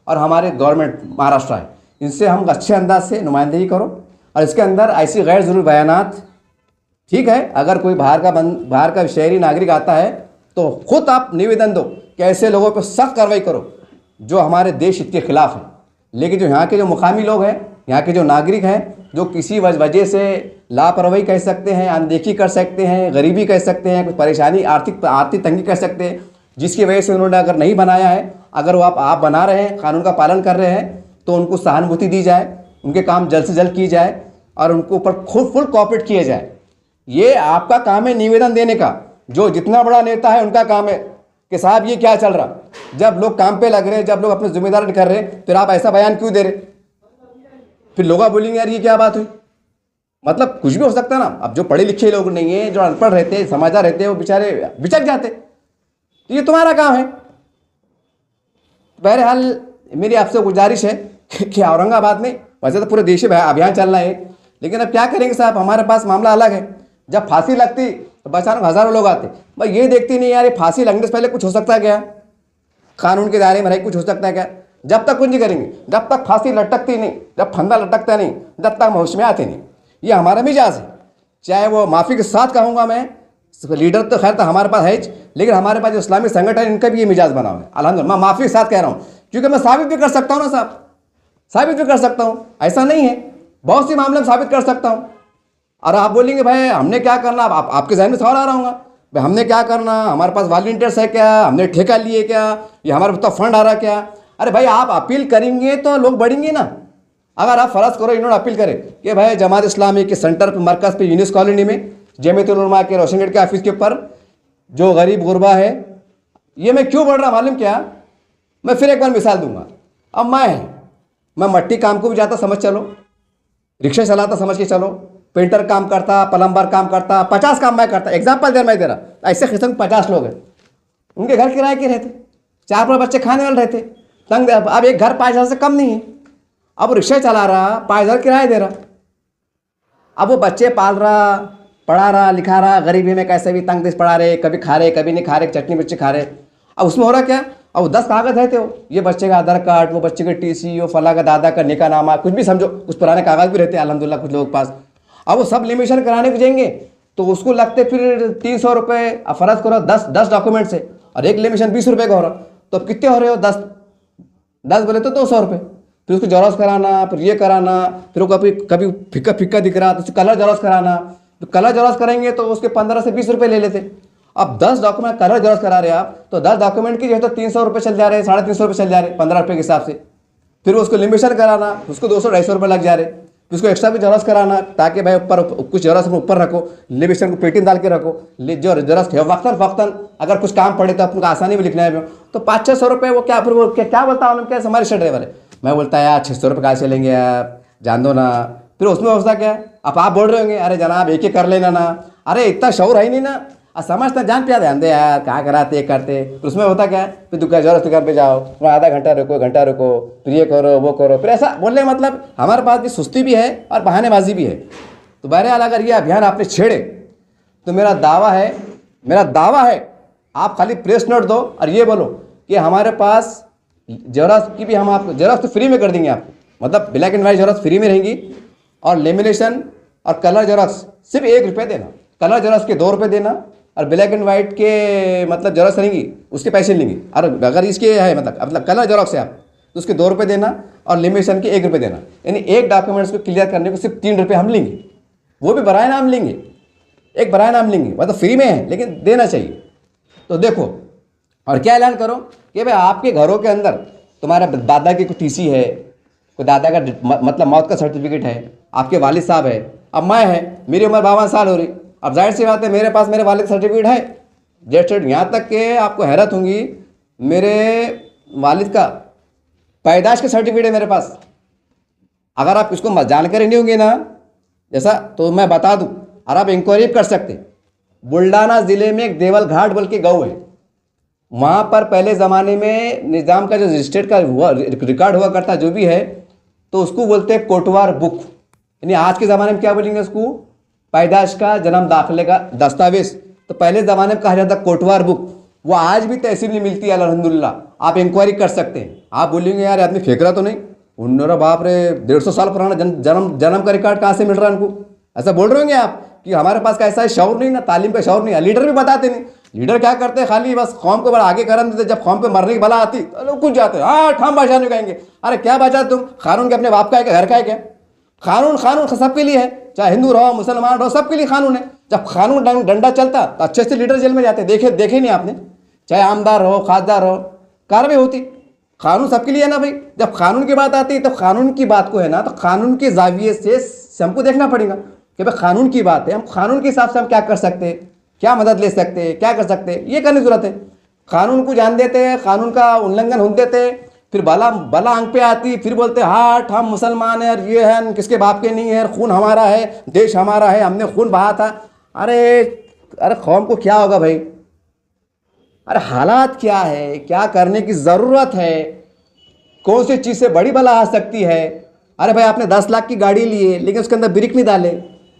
और हमारे गवर्नमेंट महाराष्ट्र है, इनसे हम अच्छे अंदाज से नुमाइंदगी करो। और इसके अंदर ऐसी गैर ज़रूरी बयानात, ठीक है, अगर कोई बाहर का शहरी नागरिक आता है तो खुद आप निवेदन दो कि ऐसे लोगों पर सख्त कार्रवाई करो जो हमारे देश हित के खिलाफ है। लेकिन जो यहाँ के जो मुकामी लोग हैं, यहाँ के जो नागरिक हैं, जो किसी वजह से लापरवाही कह सकते हैं, अनदेखी कर सकते हैं, गरीबी कह सकते हैं, कुछ परेशानी, आर्थिक तंगी कह सकते हैं, जिसकी वजह से उन्होंने अगर नहीं बनाया है, अगर वो आप बना रहे हैं, कानून का पालन कर रहे हैं, तो उनको सहानुभूति दी जाए, उनके काम जल्द से जल्द की जाए और उनको ऊपर खुद फुल कोऑपरेट किया जाए। ये आपका काम है निवेदन देने का, जो जितना बड़ा नेता है उनका काम है कि साहब ये क्या चल रहा। जब लोग काम पे लग रहे, जब लोग अपनी जिम्मेदारी कर रहे, फिर आप ऐसा बयान क्यों दे रहे। फिर लोग बोलेंगे यार ये क्या बात हुई, मतलब कुछ भी हो सकता है ना। अब जो पढ़े लिखे लोग नहीं है, जो अनपढ़ रहते हैं, समझदार रहते हैं, वो बेचारे बिचक जाते। तो ये तुम्हारा काम है। बहरहाल मेरी आपसे गुजारिश है कि औरंगाबाद में, वैसे तो पूरे देश में अभियान चलना है, लेकिन अब क्या करेंगे साहब, हमारे पास मामला अलग है। जब फांसी लगती तो बचाने हज़ारों लोग आते, भाई ये देखते नहीं यार ये फांसी लगने से पहले कुछ हो सकता है क्या, कानून के दायरे में रह कुछ हो सकता है क्या। जब तक कुछ नहीं करेंगे, जब तक फांसी लटकती नहीं, जब फंदा लटकता नहीं, जब तक होश में आते नहीं। ये हमारा मिजाज है, चाहे वो माफ़ी के साथ कहूँगा मैं, लीडर तो खैर तो हमारे पास है, लेकिन हमारे पास जो इस्लामी संगठन इनका भी ये मिजाज बना हुआ है। अल्हम्दुलिल्लाह, मैं माफ़ी के साथ कह रहा हूँ, क्योंकि मैं साबित भी कर सकता हूँ ना साहब, साबित भी कर सकता हूँ। ऐसा नहीं है बहुत सी मामले में साबित कर सकता हूँ। और आप बोलेंगे भाई हमने क्या करना, आपके जहन में सवाल आ रहा होगा भाई हमने क्या करना, हमारे पास वॉलंटियर्स है क्या, हमने ठेका लिए क्या, या हमारे पास फंड आ रहा क्या। अरे भाई आप अपील करेंगे तो लोग बढ़ेंगे ना। अगर आप फर्ज करो इन्होंने अपील करे कि भाई जमात इस्लामी के सेंटर पे मरकज़ पे यूनिस कॉलोनी में जमीयतुल उलमा के रोशनगढ़ के ऑफिस के ऊपर जो गरीब गुरबा है, ये मैं क्यों बोल रहा मालूम क्या, मैं फिर एक बार मिसाल दूंगा। अब मैं मट्टी काम को भी जाता समझ चलो, रिक्शा चलाता समझ के चलो, पेंटर काम करता, प्लम्बर काम करता, 50 काम मैं करता, एग्जाम्पल मैं दे रहा। ऐसे किस्म 50 लोग हैं, उनके घर किराए के रहते, 4-5 बच्चे खाने वाले रहते, तंग। अब एक घर 5,000 से कम नहीं है, अब वो रिक्शा चला रहा, 5,000 किराया दे रहा। अब वो बच्चे पाल रहा, पढ़ा रहा, लिखा रहा, गरीबी में कैसे भी तंग दिस पढ़ा रहे, कभी खा रहे कभी नहीं खा रहे, चटनी मिर्ची खा रहे। अब उसमें हो रहा क्या, अब 10 कागज़ रहते हो, ये बच्चे का आधार कार्ड, वो बच्चे का टीसी, वो फला का दादा का निकाहनामा, कुछ भी समझो, कुछ पुराने कागज़ भी रहते हैं अल्हम्दुलिल्लाह कुछ लोगों के पास। अब वो सब लिमिशन कराने को जाएंगे तो उसको लगते फिर 300 रुपये। अब फर्ज करो 10 डॉक्यूमेंट्स है और एक लिमिशन 20 रुपये का हो रहा, तो अब कितने हो रहे हो, 10 बोले तो 200 रुपये। फिर उसको जेरॉक्स कराना, फिर ये कराना, फिर वो कभी कभी फिक्का फिक्का दिख रहा तो उसको कलर जेरॉक्स कराना, तो कलर जेरॉक्स करेंगे तो उसके 15 से 20 रुपये ले लेते। अब 10 डॉक्यूमेंट कलर जेरॉक्स करा रहे आप तो 10 डॉक्यूमेंट की जो है तो 300 रुपये चल जा रहे हैं, 350 रुपये चल जा रहे हैं 15 रुपये के हिसाब से। फिर उसको लिमिशन कराना, उसको 200-250 रुपये लग जा रहे। फिर उसको एक्स्ट्रा भी जेरॉक्स कराना ताकि भाई ऊपर कुछ जेरॉक्स ऊपर रखो, लिमिशन को पेटी में डाल के रखो, जो जेरॉक्स वक्तन अगर कुछ काम पड़े तो अपन को आसानी में लिखना है तो 500-600 रुपये। वो क्या फिर वो क्या बोलता हूँ क्या, हमारे रिक्शा ड्राइवर है, मैं बोलता है यार 600 रुपये कहाँ से लेंगे आप, जान दो ना। फिर उसमें होता क्या, अब आप बोल रहे होंगे अरे जनाब एक ही कर लेना ना, अरे इतना शौर है ही नहीं ना, समझता जान पे ध्यान दे यार कहाँ कराते करते। फिर उसमें होता क्या, फिर दुकान पे जाओ, वहाँ आधा घंटा रुको, फिर ये करो वो करो, फिर ऐसा बोलने का मतलब हमारे पास भी सुस्ती भी है और बहानेबाजी भी है। तो बहरहाल अगर ये अभियान आपने छेड़े तो मेरा दावा है आप खाली प्रेस नोट दो और ये बोलो कि हमारे पास जेरॉक्स की भी हम आपको जेरॉक्स तो फ्री में कर देंगे आपको, मतलब black and white xerox free में रहेंगी और लेमिनेशन और कलर जेरॉक्स सिर्फ 1 रुपये देना, कलर जेरॉक्स के 2 रुपये देना और ब्लैक एंड वाइट के मतलब जेरॉक्स रहेंगी उसके पैसे लेंगे। और अगर इसके है मतलब कलर जेरॉक्स है आप तो उसके 2 रुपये देना और लेमिनेशन के 1 रुपये देना, यानी एक डॉक्यूमेंट्स को क्लियर करने को सिर्फ 3 रुपये हम लेंगे, वो भी बराए नाम लेंगे, एक बराए नाम लेंगे, मतलब फ्री में है लेकिन देना चाहिए। तो देखो और क्या ऐलान करो कि भाई आपके घरों के अंदर तुम्हारे दादा की कोई टीसी है, कोई दादा का मतलब मौत का सर्टिफिकेट है, आपके वालिद साहब है, अब मैं है मेरी उम्र 52 साल हो रही, अब जाहिर सी बात है मेरे पास मेरे वालिद सर्टिफिकेट है जैसे, यहाँ तक कि आपको हैरत होंगी मेरे वालिद का पैदाश का सर्टिफिकेट है मेरे पास। अगर आप इसको जानकारी नहीं होंगी ना जैसा तो मैं बता दूं और आप इंक्वायरी कर सकते। बुल्ढाना ज़िले में एक देवल घाट बोल के गाँव है, वहाँ पर पहले ज़माने में निज़ाम का जो रजिस्ट्रेट का रिकॉर्ड हुआ करता जो भी है तो उसको बोलते हैं कोटवार बुक, यानी आज के ज़माने में क्या बोलेंगे उसको, पैदाश का जन्म दाखिले का दस्तावेज। तो पहले ज़माने में कहा जाता कोटवार बुक, वो आज भी तहसील में मिलती है अल्हम्दुलिल्लाह, आप इंक्वायरी कर सकते हैं। आप बोलेंगे यार आदमी फेंक रहा तो नहीं, उन्होंने बाप रे 150 साल पुराना जन्म का रिकॉर्ड कहाँ से मिल रहा है उनको, ऐसा बोल रहे होंगे आप कि हमारे पास का ऐसा है शौर नहीं ना, तालीम का शौर नहीं है। लीडर भी बताते नहीं, लीडर क्या करते हैं खाली बस कौम को बड़ा आगे करन देते, जब कौम पे मरने की बला आती तो लोग कुछ जाते हैं हाँ ठाम बादशाह नहीं कहेंगे, अरे क्या बचा तुम, कानून के अपने बाप का है क्या, घर का है क्या, कानून सबके लिए है, चाहे हिंदू रहो मुसलमान रहो सबके लिए कानून है। जब कानून डंडा चलता तो अच्छे से लीडर जेल में जाते, देखे नहीं आपने, चाहे आमदार हो खासदार हो कार्रवाई होती, कानून सबके लिए है ना भाई। जब कानून की बात आती है तो कानून की बात को है ना तो कानून के जाविये से हमको देखना पड़ेगा कि भाई कानून की बात है, हम कानून के हिसाब से हम क्या कर सकते हैं, क्या मदद ले सकते हैं, क्या कर सकते हैं, ये करने की जरूरत है। कानून को जान देते हैं, कानून का उल्लंघन होने देते हैं, फिर बला आंख पे आती, फिर बोलते हाट हम मुसलमान हैं और ये है किसके बाप के नहीं है, खून हमारा है, देश हमारा है, हमने खून बहा था। अरे कौम को क्या होगा भाई, अरे हालात क्या है, क्या करने की ज़रूरत है, कौन सी चीज़ से बड़ी बला आ सकती है। अरे भाई आपने 10 लाख की गाड़ी ली है लेकिन उसके अंदर ब्रेक नहीं डाले,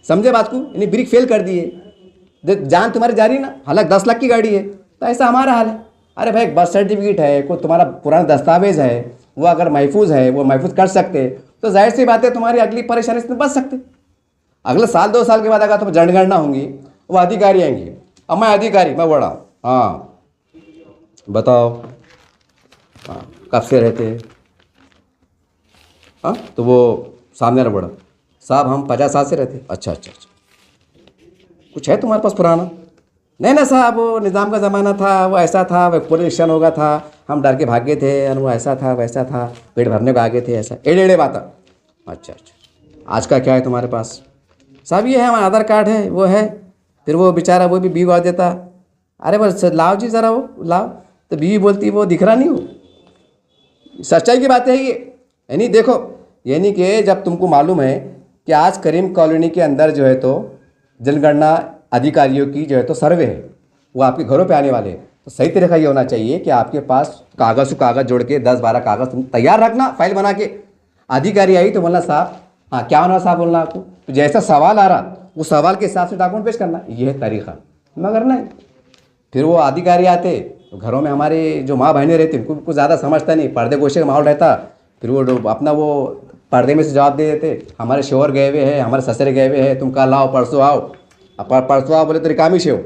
समझे बात को, यानी ब्रेक फेल कर दिए, जान तुम्हारी जा रही ना, हालांकि 10 लाख की गाड़ी है, तो ऐसा हमारा हाल है। अरे भाई बर्थ सर्टिफिकेट है, कोई तुम्हारा पुराना दस्तावेज है, वो अगर महफूज है, वो महफूज कर सकते तो जाहिर सी बात है तुम्हारी अगली परेशानी से बच सकते। अगले साल 2 साल के बाद अगर तुम जनगणना होंगी वो अधिकारी आएंगे, अब मैं अधिकारी मैं बोल रहा हूँ हाँ बताओ हाँ कब से रहते हैं, हाँ तो वो सामने रहा बड़ा साहब हम 50 साल से रहते। अच्छा अच्छा अच्छा, कुछ है तुम्हारे पास पुराना? नहीं ना साहब, वो निज़ाम का ज़माना था, वो ऐसा था, वो पुलिस स्टेशन होगा था, हम डर के भागे थे, और वो ऐसा था वैसा था, पेट भरने को आगे थे, ऐसा एड़े एड़े बात। अच्छा अच्छा, आज का क्या है तुम्हारे पास? साहब ये है, हमारा आधार कार्ड है, वो है। फिर वो बेचारा वो भी बीवी आवाज़ देता, अरे बस लाओ जी ज़रा वो लाओ, तो बीवी बोलती वो दिख रहा नहीं हो। सच्चाई की बात है ये। यानी देखो, यानी कि जब तुमको मालूम है कि आज करीम कॉलोनी के अंदर जो है तो जनगणना अधिकारियों की जो है तो सर्वे है, वो आपके घरों पे आने वाले हैं, तो सही तरीका ये होना चाहिए कि आपके पास कागज़ से कागज़ जोड़ के 10-12 कागज़ तुम तैयार रखना, फाइल बना के। अधिकारी आई तो बोलना साहब, हाँ क्या होना साहब बोलना आपको, तो जैसा सवाल आ रहा उस सवाल के हिसाब से डॉक्यूमेंट पेश करना, ये है तरीका। मगर नहीं, फिर वो अधिकारी आते तो घरों में हमारे जो माँ बहनें रहती उनको कुछ ज़्यादा समझता नहीं, पर्दे गोशे का माहौल रहता, फिर वो अपना वो पर्दे में से जवाब दे देते, हमारे शोहर गए हुए हैं, हमारे ससुर गए हुए हैं, तुम कल आओ परसों आओ। अब परसों आओ बोले तो रिकामी से हो।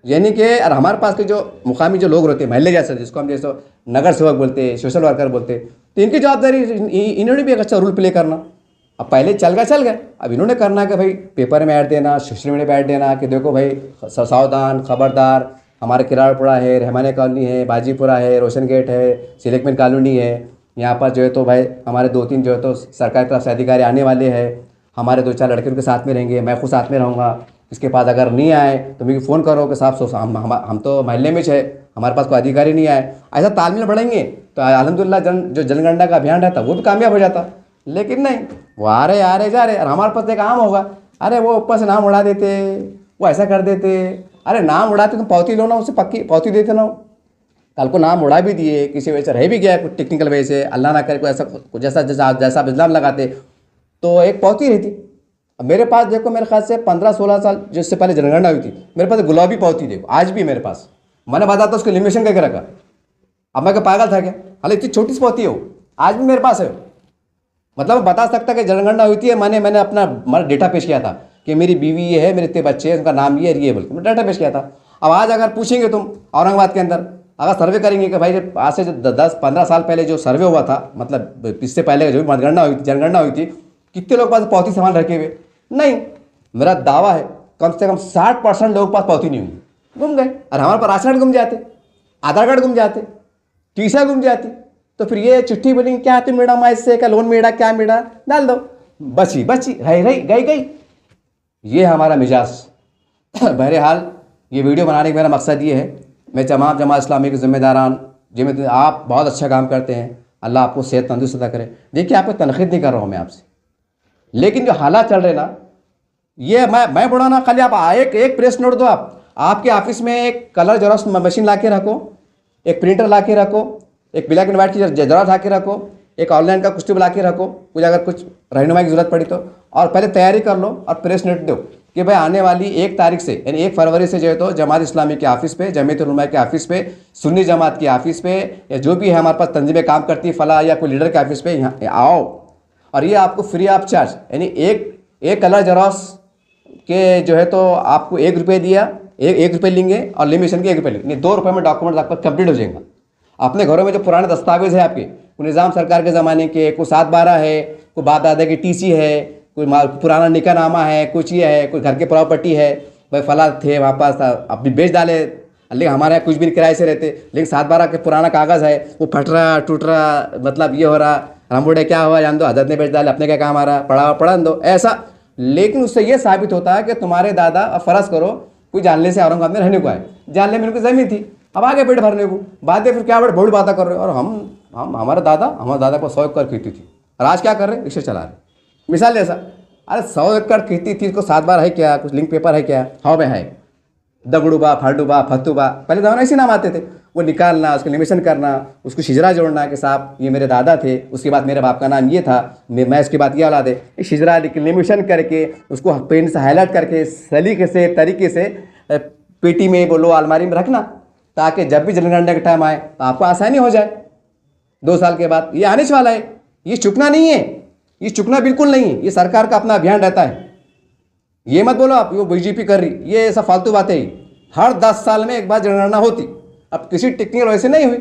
यानी कि और हमारे पास के जो मुकामी जो लोग रहते हैं, महल्ले जैसे जिसको हम जैसे नगर सेवक बोलते हैं, सोशल वर्कर बोलते हैं, तो इनकी जवाबदारी इन्होंने भी एक अच्छा रोल प्ले करना। अब पहले चल गए, अब इन्होंने करना कि भाई पेपर में ऐड देना, सोशल मीडिया पे ऐड देना कि देखो भाई सावधान खबरदार, हमारे किराड़पुरा है, रहमानिया कॉलोनी है, बाजीपुरा है, रोशन गेट है, सिलेकमेंट कॉलोनी है, यहाँ पर जो है तो भाई हमारे 2-3 जो है तो सरकार की तरफ से अधिकारी आने वाले हैं, हमारे 2-4 लड़के उनके साथ में रहेंगे, मैं खुद साथ में रहूँगा। इसके पास अगर नहीं आए तो मुझे फ़ोन करो कि साहब हम तो महल्ले में है, हमारे पास कोई अधिकारी नहीं आए। ऐसा तालमेल बढ़ेंगे तो अल्हम्दुलिल्लाह जो जनगणना का अभियान रहता वो भी कामयाब हो जाता। लेकिन नहीं, वो आ रहे जा रहे, और हमारे पास एक आम होगा, अरे वो ऊपर से नाम उड़ा देते, वो ऐसा कर देते, अरे नाम उड़ाते तुम पावती लो ना, उससे पक्की पावती देते ना। कल को नाम उड़ा भी दिए, किसी वजह से रह भी गया कुछ टेक्निकल वजह से, अल्लाह ना करे कोई ऐसा जैसा जैसा जैसा इल्ज़ाम लगाते तो एक पावती रहती। अब मेरे पास देखो, मेरे ख्याल से 15-16 साल जिससे पहले जनगणना हुई थी, मेरे पास गुलाबी पावती देखो आज भी मेरे पास, मैंने बताता उसको लिमिटेशन करके रखा। अब मैं क्या पागल था क्या? हालांकि इतनी छोटी सी पावती है वो, आज भी मेरे पास है। मतलब मैं बता सकता कि जनगणना हुई थी, मैंने अपना डेटा पेश किया था कि मेरी बीवी ये है, मेरे इतने बच्चे हैं, उनका नाम ये बोल के मैं डाटा पेश किया था। अब आज अगर पूछेंगे तुम औरंगाबाद के अंदर, अगर सर्वे करेंगे कि भाई आज से 10-15 साल पहले जो सर्वे हुआ था, मतलब इससे पहले जो मतगणना हुई थी, जनगणना हुई थी, कितने लोग पास पावती सामान रखे हुए? नहीं, मेरा दावा है कम से कम 60% लोगों के पास पावती नहीं हुई, गुम गए। और हमारे पास राशन कार्ड गुम जाते, आधार कार्ड गुम जाते, टीसा गुम जाती, तो फिर ये चिट्ठी बोलेंगे क्या तुम मेडम इससे क्या लोन मेड़ा क्या मेड़ा डाल दो, बची रही गई। ये हमारा मिजाज। बहरहाल ये वीडियो बनाने का मेरा मकसद ये है, मैं तमाम जमात इस्लामी के ज़िम्मेदारान जिम्मे, आप बहुत अच्छा काम करते हैं, अल्लाह आपको सेहत तंदुरुस्त अता करे। देखिए आपको तनकीद नहीं कर रहा हूँ मैं आपसे, लेकिन जो हालात चल रहे ना, ये मैं बोला ना, खाली आप एक प्रेस नोट दो, आप आपके ऑफिस में एक कलर जेरॉक्स मशीन ला के रखो, एक प्रिंटर ला के रखो, एक ब्लैक एंड वाइट की जेरॉक्स ला के रखो, एक ऑनलाइन का कुछ ला के रखो, कुछ अगर कुछ रहनुमाई की जरूरत पड़ी तो, और पहले तैयारी कर लो और प्रेस नोट दो कि भाई आने वाली 1 तारीख से यानी 1 फरवरी से जो है तो जमात इस्लामी के ऑफिस पे, जमीयत उलमा के ऑफिस पे, सुन्नी जमात के ऑफिस पे, या जो भी है हमारे पास तंजीमें काम करती है फला या कोई लीडर के ऑफिस पे यहाँ आओ, और ये आपको फ्री ऑफ चार्ज, यानी एक कलर जेरॉक्स के जो है तो आपको 1 रुपये दिया, 1 रुपये लेंगे, और लिमिशन के 1 रुपये लेंगे, 2 रुपये में डॉक्यूमेंट आपका कंप्लीट हो जाएगा। अपने घरों में जो पुराने दस्तावेज है आपके, कोई निज़ाम सरकार के ज़माने के, कोई 7/12 है, कोई बाप दादा की टीसी है, कोई पुराना निकाहनामा है, कुछ ये है, कोई घर की प्रॉपर्टी है, भाई फला थे वहाँ पास था, अब भी बेच डाले, लेकिन हमारे यहाँ कुछ भी किराए से रहते, लेकिन 7/12 के पुराना कागज़ है, वो फट रहा टूट रहा, मतलब ये हो रहा, हम बोले क्या हुआ जान दो, हजरत ने बेच डाले, अपने क्या काम आ रहा, पढ़न दो ऐसा। लेकिन उससे ये साबित होता है कि तुम्हारे दादा, अब फ़र्ज़ करो कोई जानले से औरंगाबाद में रहने को आए, जानले में उनकी ज़मीन थी, अब आगे पेट भरने को, बातें फिर क्या बड़ी बातें कर रहे हो। और हम हमारे दादा को 100 एकड़ खेती थी, और आज क्या कर रहे हैं, रिक्शा चला रहे। मिसाल ऐसा, अरे 100 एकड़ खेती थी, इसको 7/12 है क्या, कुछ लिंक पेपर है क्या? हाँ में है, दगड़ूबा फाडूबा फतूबा, पहले ज़माने ऐसे नाम आते थे, वो निकालना, उसको लिमिशन करना, उसको शिजरा जोड़ना कि साहब ये मेरे दादा थे, उसके बाद मेरे बाप का नाम ये था, मैं इसके बाद ये औलाद है, शिजरा लिमिशन करके उसको पेन से हाईलाइट करके सलीके से तरीके से पेटी में बोलो अलमारी में रखना, ताकि जब भी जनगणना का टाइम आए तो आपको आसानी हो जाए। 2 साल के बाद ये आने वाला है, ये चुकना नहीं है, ये चुकना बिल्कुल नहीं है, ये सरकार का अपना अभियान रहता है। ये मत बोलो आप वो बीजेपी कर रही, ये सब फालतू बातें ही, हर 10 साल में एक बार जनगणना होती। अब किसी टेक्निकल वजह से नहीं हुई,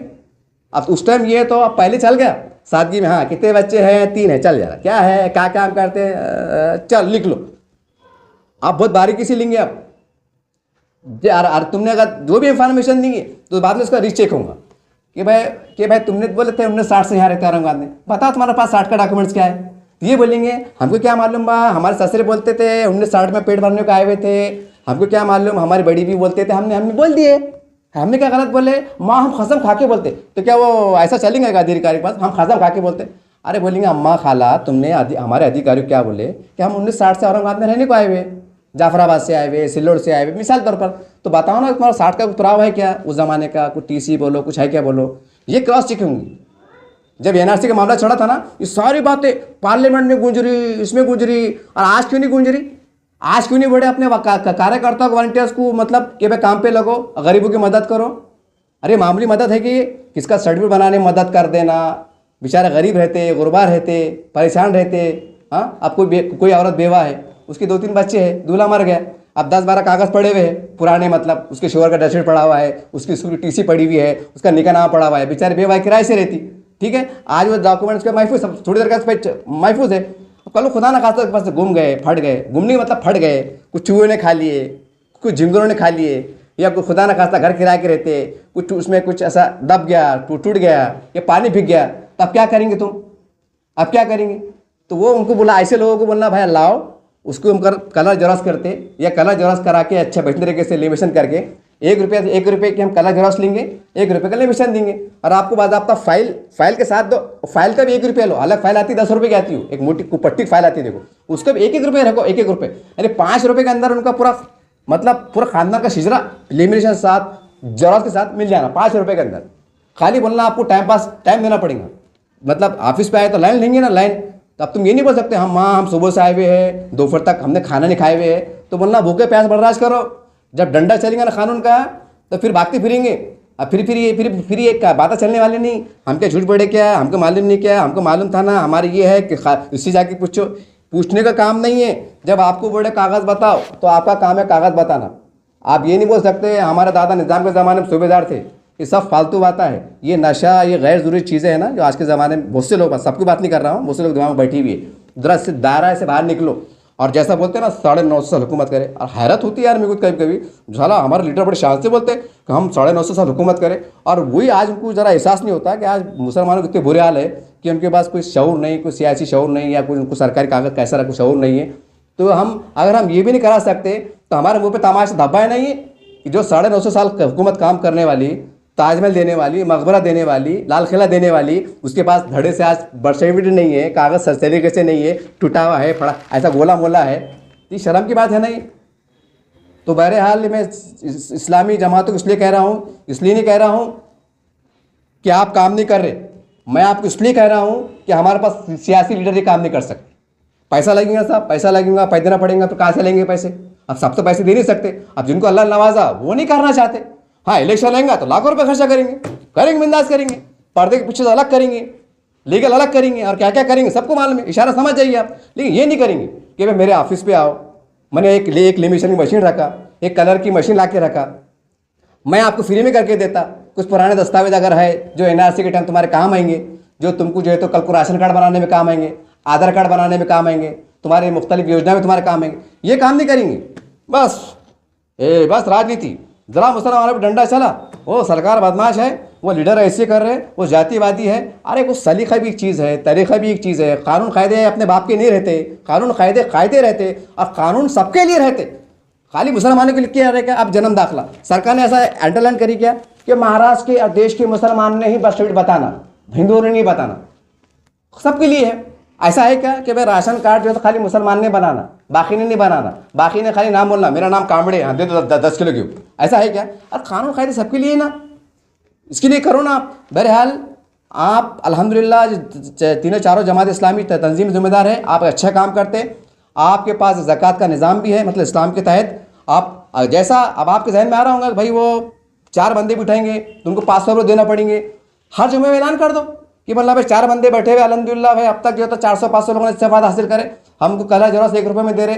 अब उस टाइम ये तो अब पहले चल गया, सादगी में, हाँ कितने बच्चे हैं, 3 है, चल जा रहा, क्या है, क्या काम करते हैं, चल लिख लो। आप बहुत बारीकी से लेंगे आप, यार तुमने अगर जो भी इंफॉर्मेशन देंगे तो बाद में उसका रीचेक होगा कि भाई तुमने बोले थे 1960 से यहाँ रहते औरंगाबाद में, बताओ तुम्हारे पास 60 का डॉक्यूमेंट्स क्या है। तो ये बोलेंगे हमको क्या मालूम बा, हमारे ससुर बोलते थे 1960 में पेट भरने को आए हुए थे, हमको क्या मालूम, हमारी बड़ी भी बोलते थे, हमने बोल दिए, हमने क्या गलत बोले, माँ हम कसम खा के बोलते। तो क्या वो ऐसा चलेंगे अधिकारी के पास, हम कसम खा के बोलते। अरे बोलेंगे अम्मा खाला तुमने हमारे अधिकारी क्या बोले कि हम 1960 से औरंगाबाद में रहने को आए हुए, जाफराबाद से आए हुए, सिल्लोड से आए हुए, मिसाल तौर पर। तो बताओ ना तुम्हारा 60 का पुरावा है क्या उस ज़माने का, कुछ टीसी बोलो, कुछ है क्या बोलो, ये क्रॉस चेक होंगी। जब एनआरसी का मामला चढ़ा था ना, ये सारी बातें पार्लियामेंट में गूंज रही, इसमें गूंज रही, और आज क्यों नहीं गूंज रही? आज क्यों नहीं बढ़े अपने कार्यकर्ताओं वॉलंटियर्स को, मतलब कि भाई काम पे लगो, गरीबों की मदद करो। अरे मामूली मदद है कि ये किसका सर्टिफिकेट बनाने में मदद कर देना, बेचारे गरीब रहते, गुरबा रहते, परेशान रहते। हाँ, अब कोई औरत बेवा है, उसके 2-3 बच्चे हैं, दूल्हा मर गया, अब 10-12 कागज़ पड़े हुए हैं पुराने, मतलब उसके शोहर का डेथ पड़ा हुआ है, उसकी स्कूल की टीसी पड़ी हुई है, उसका निकाह नामा पड़ा हुआ है, बेचारे बेवा किराए से रहती। ठीक है, आज वो डॉक्यूमेंट्स का महफूज, सब थोड़ी देर का महफूज है। कल खुदा ना खास्ता पास गुम गए, फट गए, गुमने मतलब फट गए, कुछ चूहे ने खा लिए, कुछ झिंगुरों ने खा लिए, या कोई खुदा ना खास्ता घर किराए के रहते, कुछ उसमें कुछ ऐसा दब गया, टूट गया, या पानी भीग गया, तो अब क्या करेंगे तुम? अब क्या करेंगे? तो वो उनको बोला, ऐसे लोगों को बोलना भाई लाओ, उसको हम कलर जरास करते, या कलर जरास करा के अच्छा बेहतर तरीके से लेमिनेशन करके 1 रुपये की हम कलर जरास लेंगे, 1 रुपये का लेमिनेशन देंगे, और आपको बाज़ाब्ता फाइल के साथ दो, फाइल का भी 1 रुपया लो। अलग फाइल आती है 10 रुपये की आती हो, एक मोटी कुपट्टी फाइल आती है, देखो उसका भी 1-1 रुपये रखो, 1-1 रुपये, यानी 5 रुपये के अंदर उनका पूरा मतलब पूरा खानदान का शिजरा लेमिनेशन साथ जरास के साथ मिल जाना 5 रुपये के अंदर। खाली बोलना आपको टाइम देना पड़ेगा, मतलब ऑफिस पे आए तो लाइन लेंगे ना, लाइन। तो अब तुम ये नहीं बोल सकते हम सुबह से आए हुए हैं, दोपहर तक हमने खाना नहीं खाए हुए हैं, तो बोलना भूखे प्यास बर्दाश्त करो। जब डंडा चलेगा ना कानून का, तो फिर भागते फिरेंगे। अब फिर ये क्या बातें चलने वाली नहीं, हम क्या झूठ पड़े क्या, हमको मालूम नहीं क्या, हमको मालूम था ना, हमारे ये है कि इससे जाके पूछने का काम नहीं है। जब आपको बोले कागज़ बताओ, तो आपका काम है कागज़ बताना। आप ये नहीं बोल सकते हमारे दादा निज़ाम के ज़माने में सूबेदार थे, ये सब फालतू बातें है। ये नशा, ये गैर ज़रूरी चीज़ें हैं ना, जो आज के ज़माने में बहुत से लोग, सबकी बात नहीं कर रहा हूँ, बहुत से लोग दिमाग में बैठी हुई है। ज़रा से दायरा से बाहर निकलो। और जैसा बोलते हैं ना 950 साल हुकूमत करे, और हैरत होती है यार मेरे को कभी कभी, साला हमारे लीडर बड़े शान से बोलते हैं कि हम 950 साल हुकूमत करें, और वही आज उनको ज़रा एहसास नहीं होता कि आज मुसलमानों के इतने बुरे हाल है कि उनके पास कोई शऊर नहीं, कोई सियासी शऊर नहीं, या कोई उनको सरकारी कागज़ कैसा रहा, कोई शऊर नहीं है। तो अगर हम ये भी नहीं करा सकते, तो हमारे मुँह पर तमाशा धब्बा है नहीं है कि जो 950 साल हुकूमत काम करने वाली, ताजमहल देने वाली, मकबरा देने वाली, लाल किला देने वाली, उसके पास धड़े से आज सर्टिफिकेट नहीं है, कागज़ सही तरीके से नहीं है, टूटा हुआ है, फड़ा ऐसा गोला मोला है, ये शर्म की बात है नहीं। तो बहरहाल मैं इस्लामी जमातों को इसलिए कह रहा हूँ, इसलिए नहीं कह रहा हूँ कि आप काम नहीं कर रहे, मैं आपको इसलिए कह रहा हूँ कि हमारे पास सियासी लीडर ये काम नहीं कर सकते। पैसा लगेगा साहब, पैसा लगेगा, पैसा देना पड़ेगा, तो कहाँ से लेंगे पैसे? अब सब तो पैसे दे नहीं सकते। अब जिनको अल्लाह नवाजा वो नहीं करना चाहते। हाँ, इलेक्शन लेंगे तो लाखों रुपए खर्चा करेंगे, बिंदास करेंगे, पर्दे के पीछे से अलग करेंगे, लीगल अलग करेंगे, और क्या क्या करेंगे सबको मालूम है, इशारा समझ जाइए आप। लेकिन ये नहीं करेंगे कि भाई मेरे ऑफिस पे आओ, मैंने एक लेमिनेशन की मशीन रखा, एक कलर की मशीन ला के रखा, मैं आपको फ्री में करके देता। कुछ पुराने दस्तावेज अगर है जो एनआरसी के टाइम तुम्हारे काम आएंगे, जो तुमको जो है तो कल को राशन कार्ड बनाने में काम आएंगे, आधार कार्ड बनाने में काम आएंगे, तुम्हारी मुख्तलिफ योजना में तुम्हारे काम आएंगे, ये काम नहीं करेंगे। बस राजनीति, जरा मुसलमानों पर डंडा चला, वो सरकार बदमाश है, वो लीडर ऐसे कर रहे हैं, वो जातिवादी है। अरे वो सलीका भी एक चीज़ है, तरीक़ा भी एक चीज़ है। कानून कायदे अपने बाप के नहीं रहते, कानून कायदे रहते, और कानून सबके लिए रहते, खाली मुसलमानों के लिए क्या रहेगा। अब जन्म दाखिला सरकार ने ऐसा अंडरलाइन करी क्या कि महाराष्ट्र के और देश के मुसलमान ने ही बर्थ सर्टिफिकेट बताना, हिंदुओं ने नहीं बताना, सबके लिए है। ऐसा है क्या कि भाई राशन कार्ड जो है तो खाली मुसलमान ने बनाना, बाकी ने नहीं बनाना, बाकी ने खाली नाम बोलना, मेरा नाम कामड़े, हाँ दे दो 10 किलो की, ऐसा है क्या? और कानून कायदे सबके लिए ना, इसके लिए करो ना आप। बहरहाल आप अल्हम्दुलिल्लाह तीनों चारों जमात इस्लामी तंजीम जिम्मेदार है, आप अच्छा काम करते, आपके पास ज़कात का निज़ाम भी है, मतलब इस्लाम के तहत आप जैसा, अब आपके जहन में आ रहा होगा कि भाई वो 4 बंदे बिठाएंगे तो उनको 500 रुपये देना पड़ेंगे। हर जुम्मे में ऐलान कर दो कि मतलब भाई 4 बंदे बैठे हुए, अल्हम्दुलिल्लाह भाई अब तक जो है तो 400-500 लोगों ने इस्तेफाद हासिल करे, हमको कलर जरूरत 1 रुपये में दे रहे,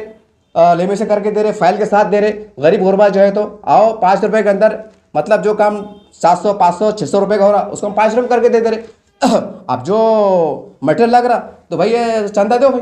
लेमिनेशन करके दे रहे, फाइल के साथ दे रहे। गरीब गुरबा जो है तो आओ 5 रुपये के अंदर, मतलब जो काम 700, 500, 600 रुपये का हो रहा उसको हम 5 रुपये करके दे रहे। अब जो मटेरियल लग रहा तो भाई ये चंदा दो भाई,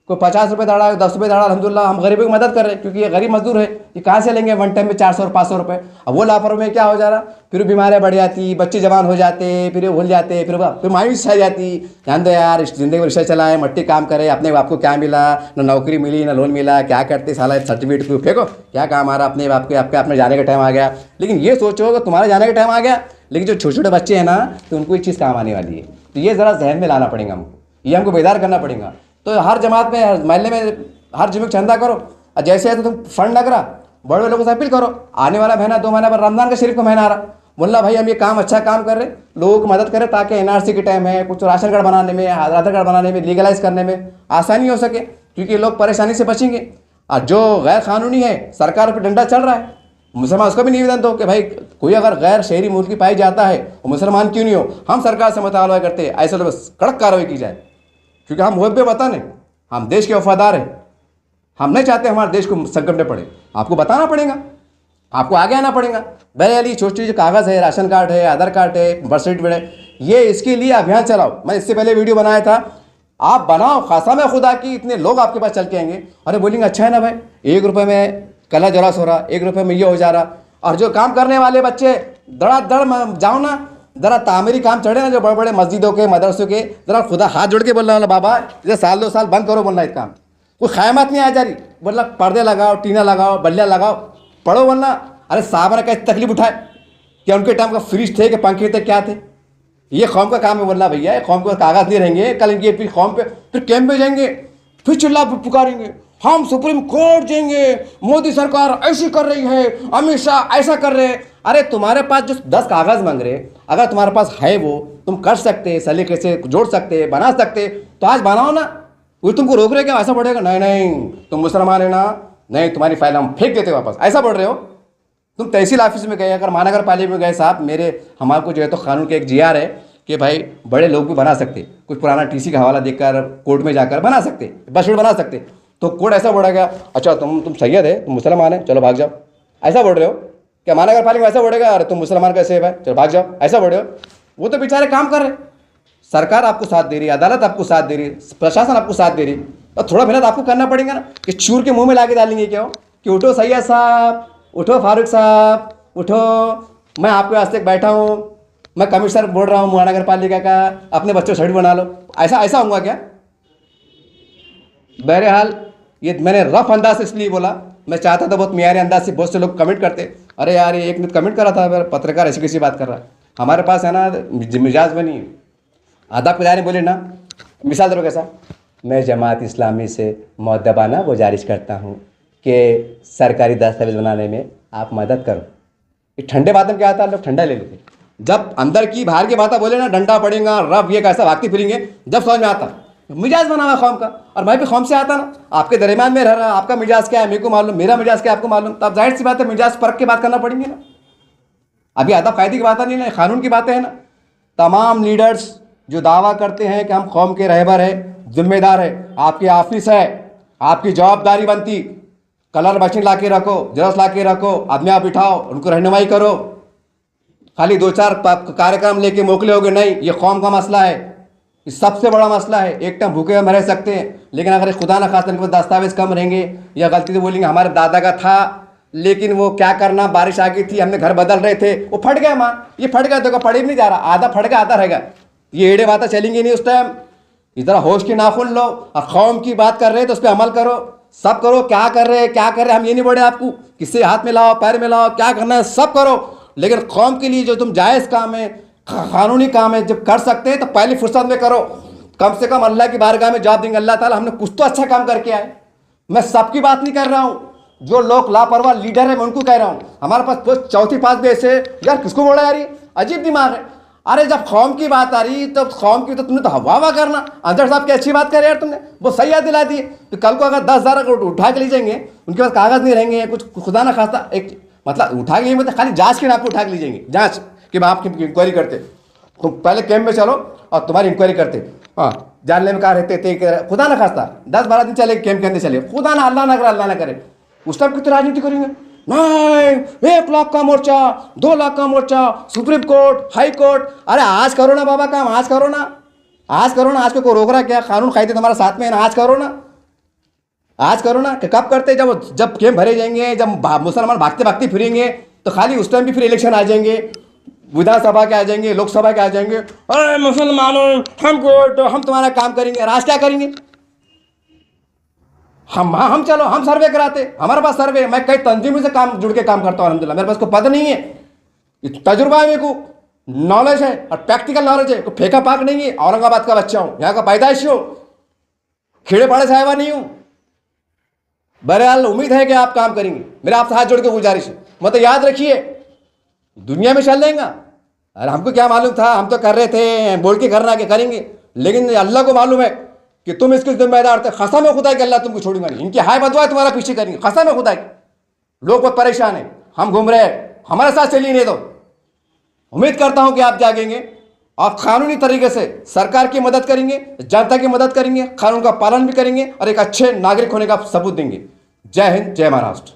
कोई 50 रुपये दाड़ा 10 रुपये दाड़ा, अल्हम्दुलिल्लाह हम गरीबों की मदद कर रहे हैं, क्योंकि ये गरीब मजदूर है, ये कहाँ से लेंगे वन टाइम में 400 और 500 रुपये। अब वो लापरवाही में क्या हो जा रहा, फिर बीमारियाँ बढ़ जाती, बच्चे जवान हो जाते, फिर भूल जाते, फिर मायूस छा जाती। ध्यान दो यार, इस जिंदगी में रिक्शा चलाए, मट्टी काम करे, अपने बाप को क्या मिला, ना नौकरी मिली ना लोन मिला, क्या करते साला, सर्टिफिकेट को फेंको, क्या काम आ रहा, अपने बाप के आपके अपने जाने का टाइम आ गया। लेकिन ये सोचो कि तुम्हारे जाने का टाइम आ गया, लेकिन जो छोटे छोटे बच्चे हैं ना, तो उनको एक चीज़ काम आने वाली है। तो ये ज़रा जहन में लाना पड़ेगा हमको, ये हमको बेदार करना पड़ेगा। तो हर जमात में, हर महल्ले में, हर जुम्मे चंदा करो, और जैसे है तो तुम फंड लग रहा, बड़े लोगों से अपील करो। आने वाला महीना 2 महीना पर रमज़ान का शरीफ का महीना आ रहा, बोलना भाई हम ये काम अच्छा काम कर रहे, लोगों की मदद करें, ताकि एनआरसी के टाइम है, कुछ राशन कार्ड बनाने में, आधार कार्ड बनाने में, लीगलाइज करने में आसानी हो सके, क्योंकि लोग परेशानी से बचेंगे। और जो गैर कानूनी है, सरकार पर डंडा चल रहा है, मुसलमान उसका भी निवेदन दो कि भाई कोई अगर गैर शहरी मुल्क की पाई जाता है, वो मुसलमान क्यों नहीं हो, हम सरकार से मुतालबा करते हैं ऐसे लोग कड़क कार्रवाई की जाए, क्योंकि हम मुहब्बे वतन हैं, हम देश के वफादार हैं, हम नहीं चाहते हमारे देश को संकट में पड़े। आपको बताना पड़ेगा, आपको आगे आना पड़ेगा। बहरहाल छोटी जो कागज़ है, राशन कार्ड है, आधार कार्ड है, बर्थ सर्टिफिकेट है, ये इसके लिए अभियान चलाओ। मैं इससे पहले वीडियो बनाया था, आप बनाओ, खासा में खुदा की इतने लोग आपके पास चल के आएंगे, अरे बोलेंगे अच्छा है ना भाई, 1 रुपये में कला जरास हो रहा, 1 रुपये में ये हो जा रहा। और जो काम करने वाले बच्चे धड़ाधड़ जाओ ना, ज़रा तामीरी काम चढ़े ना, जो बड़े बड़े मस्जिदों के, मदरसों के, ज़रा खुदा हाथ जोड़ के बोल रहा बाबा इधर साल 2 साल बंद करो बोलना ये काम, कोई ख़यामत नहीं आ जा रही, बोला पर्दे लगाओ, टीना लगाओ, बल्लियाँ लगाओ, पढ़ो बोलना। अरे साहब ने कैसे तकलीफ उठाए, क्या उनके टाइम का फ्रिज थे कि पंखे थे, क्या थे, ये कौम का काम है बोलना भैया, ये कौम को कागज़ नहीं रहेंगे, कल इनके फिर कौम पे फिर कैंप में जाएंगे, फिर चिल्ला पुकारेंगे हम सुप्रीम कोर्ट जाएंगे, मोदी सरकार ऐसी कर रही है, अमित शाह ऐसा कर रहे हैं। अरे तुम्हारे पास जो 10 कागज़ मांग रहे, अगर तुम्हारे पास है वो तुम कर सकते, सलीके से जोड़ सकते, बना सकते, तो आज बनाओ ना। वो तुमको रोक रहे क्या, ऐसा बोलेगा नहीं नहीं तुम मुसलमान है ना, नहीं तुम्हारी फाइल हम फेंक देते वापस, ऐसा बोल रहे हो। तुम तहसील ऑफिस में गए, अगर महानगर पालिका में गए, साहब मेरे हमारे को जो है तो कानून के एक GR है कि भाई बड़े लोग भी बना सकते, कुछ पुराना TC का हवाला देकर कोर्ट में जाकर बना सकते, बस बना सकते, तो कोर्ट ऐसा बोलेगा अच्छा तुम सैयद है, तुम मुसलमान है, चलो भाग जाओ, ऐसा बोल रहे हो क्या। महानगर पालिका ऐसा बोलेगा अरे तुम मुसलमान कैसे है, चलो भाग जाओ, ऐसा बोल रहे हो। वो तो बेचारे काम कर रहे, सरकार आपको साथ दे रही है, अदालत आपको साथ दे रही है, प्रशासन आपको साथ दे रही है, तो थोड़ा मेहनत आपको करना पड़ेगा ना। कि चूर के मुंह में ला के डालेंगे क्या हो कि उठो सैयद साहब, उठो फारूक साहब, उठो, मैं आपके वास्ते बैठा हूँ, मैं कमिश्नर बोल रहा हूँ महानगर पालिका का, अपने बच्चों को शहीद बना लो, ऐसा ऐसा होगा क्या। बहरहाल ये मैंने रफ अंदाज से इसलिए बोला, मैं चाहता था बहुत मियारी अंदाज से, बहुत से लोग कमेंट करते अरे यार ये एक मिनट कमेंट कर रहा था, पत्रकार ऐसी कैसी बात कर रहा है। हमारे पास है ना मिजाज बनी, आधा पिलाने बोले ना, मिसाल दे कैसा, मैं जमात इस्लामी से मुअद्दबाना गुजारिश करता हूँ कि सरकारी दस्तावेज बनाने में आप मदद करो। ये ठंडे बात में क्या आता है, लोग ठंडा ले लेते, जब अंदर की बाहर की बातें बोले ना, डंडा पड़ेगा, रफ ये कैसा भागती फिरेंगे, जब समझ में आता मिजाज बना हुआ कौम का, और मैं भी कौम से आता ना, आपके दरमियान में रह रहा, आपका मिजाज क्या है मेरे को मालूम, मेरा मिजाज क्या है आपको मालूम, तब जाहिर सी बात है मिजाज परख के बात करना पड़ेंगे ना। अभी अदब कायदे की बात नहीं ना, कानून की बातें है ना। तमाम लीडर्स जो दावा करते हैं कि हम कौम के रहबर है, जिम्मेदार है, आपकी ऑफिस है, आपकी जवाबदारी बनती, कलर मशीन ला के रखो, जरस ला के रखो, आदमी आप बिठाओ, उनको रहनुमाई करो, खाली 2-4 कार्यक्रम लेके मोकले होगे नहीं, ये कौम का मसला है, ये सबसे बड़ा मसला है। एक टाइम भूखे हम रह सकते हैं, लेकिन अगर खुदा न खास्ता इनके दस्तावेज कम रहेंगे या गलती से बोलेंगे हमारे दादा का था, लेकिन वो क्या करना, बारिश आ गई थी, हमने घर बदल रहे थे, वो फट गया माँ, ये फट गया, देखो पढ़े भी नहीं जा रहा, आधा फट गया आधा रहेगा, ये एड़े बातें चलेंगी नहीं उस टाइम। इधर होश की नाखुन लो, और कौम की बात कर रहे हैं तो उस पर अमल करो, सब करो, क्या कर रहे हैं क्या कर रहे हैं हम ये नहीं बोले आपको, किससे हाथ में लाओ पैर में लाओ, क्या करना है सब करो, लेकिन कौम के लिए जो तुम जायज़ काम है, कानूनी काम है, जब कर सकते हैं तो पहली फुर्सत में करो, कम से कम अल्लाह की बारगाह में जवाब देंगे, अल्लाह ताला हमने कुछ तो अच्छा काम करके आए। मैं सबकी बात नहीं कर रहा हूँ, जो लोग लापरवाह लीडर है मैं उनको कह रहा हूँ। हमारे पास तो चौथी पास भी ऐसे, यार किसको बोला यार ये अजीब दिमाग है। अरे जब कौम की बात आ रही तो कौम की तो तुमने तो हवा करना, अंदर साहब की अच्छी बात कर यार तुमने, वो सही याद दिला दी। तो कल को अगर 10,000 उठा के ले जाएंगे, उनके पास कागज़ नहीं रहेंगे, कुछ खुदा ना खास्ता एक मतलब उठा के मतलब खाली जांच के नाम पे उठा के ले जाएंगे, जांच कि मैं आपकी इंक्वायरी करते, तुम पहले कैंप में चलो और तुम्हारी इंक्वायरी करते, हाँ जानने में कहाँ रहते थे, खुदा ना खास्ता 10-12 दिन चले कैंप के अंदर चले, खुदा ना अल्लाह ना करे, अल्लाह ना करे, उस टाइम की तो राजनीति करेंगे, नहीं 1 लाख का मोर्चा, 2 लाख का मोर्चा, सुप्रीम कोर्ट, हाई कोर्ट। अरे आज करो ना बाबा काम, आज करो ना, आज करो ना। आज को रोक रहा क्या? कानून कायदे तुम्हारे साथ में है ना, आज करो ना, आज करो ना। कि कब करते? जब गेम भरे जाएंगे, जब मुसलमान भागते भागते फिरेंगे, तो खाली उस टाइम भी फिर इलेक्शन आ जाएंगे, विधानसभा के आ जाएंगे, लोकसभा के आ जाएंगे। अरे मुसलमानों हम तुम्हारा काम करेंगे। आज क्या करेंगे? हम चलो, हम सर्वे कराते, हमारे पास सर्वे, मैं कई तंजीमों से काम जुड़ के काम करता हूँ अल्हम्दुलिल्लाह। मेरे पास को पता नहीं है, तजुर्बा है, मेरे को नॉलेज है और प्रैक्टिकल नॉलेज है। कोई फेंका पाक नहीं है, औरंगाबाद का बच्चा हूँ, यहाँ का पैदाइशी हूँ, खेड़े पाड़े साहिबा नहीं हूँ। बहरहाल उम्मीद है कि आप काम करेंगे। मेरा आपसे हाथ जोड़ के गुजारिश है, मतलब याद रखिए, दुनिया में चल देंगे। अरे हमको क्या मालूम था, हम तो कर रहे थे, बोल के करना के करेंगे, लेकिन अल्लाह को मालूम है कि तुम इसके जिम्मेदार थे। कसम है खुदा कि अल्लाह तुमको छोड़ूंगा नहीं। इनकी हाय बदवा तुम्हारा पीछे करेंगे, कसम है खुदा की। लोग बहुत परेशान है, हम घूम रहे हैं, हमारे साथ चलिए नहीं तो। उम्मीद करता हूं कि आप जागेंगे और कानूनी तरीके से सरकार की मदद करेंगे, जनता की मदद करेंगे, कानून का पालन भी करेंगे और एक अच्छे नागरिक होने का सबूत देंगे। जय हिंद, जय महाराष्ट्र।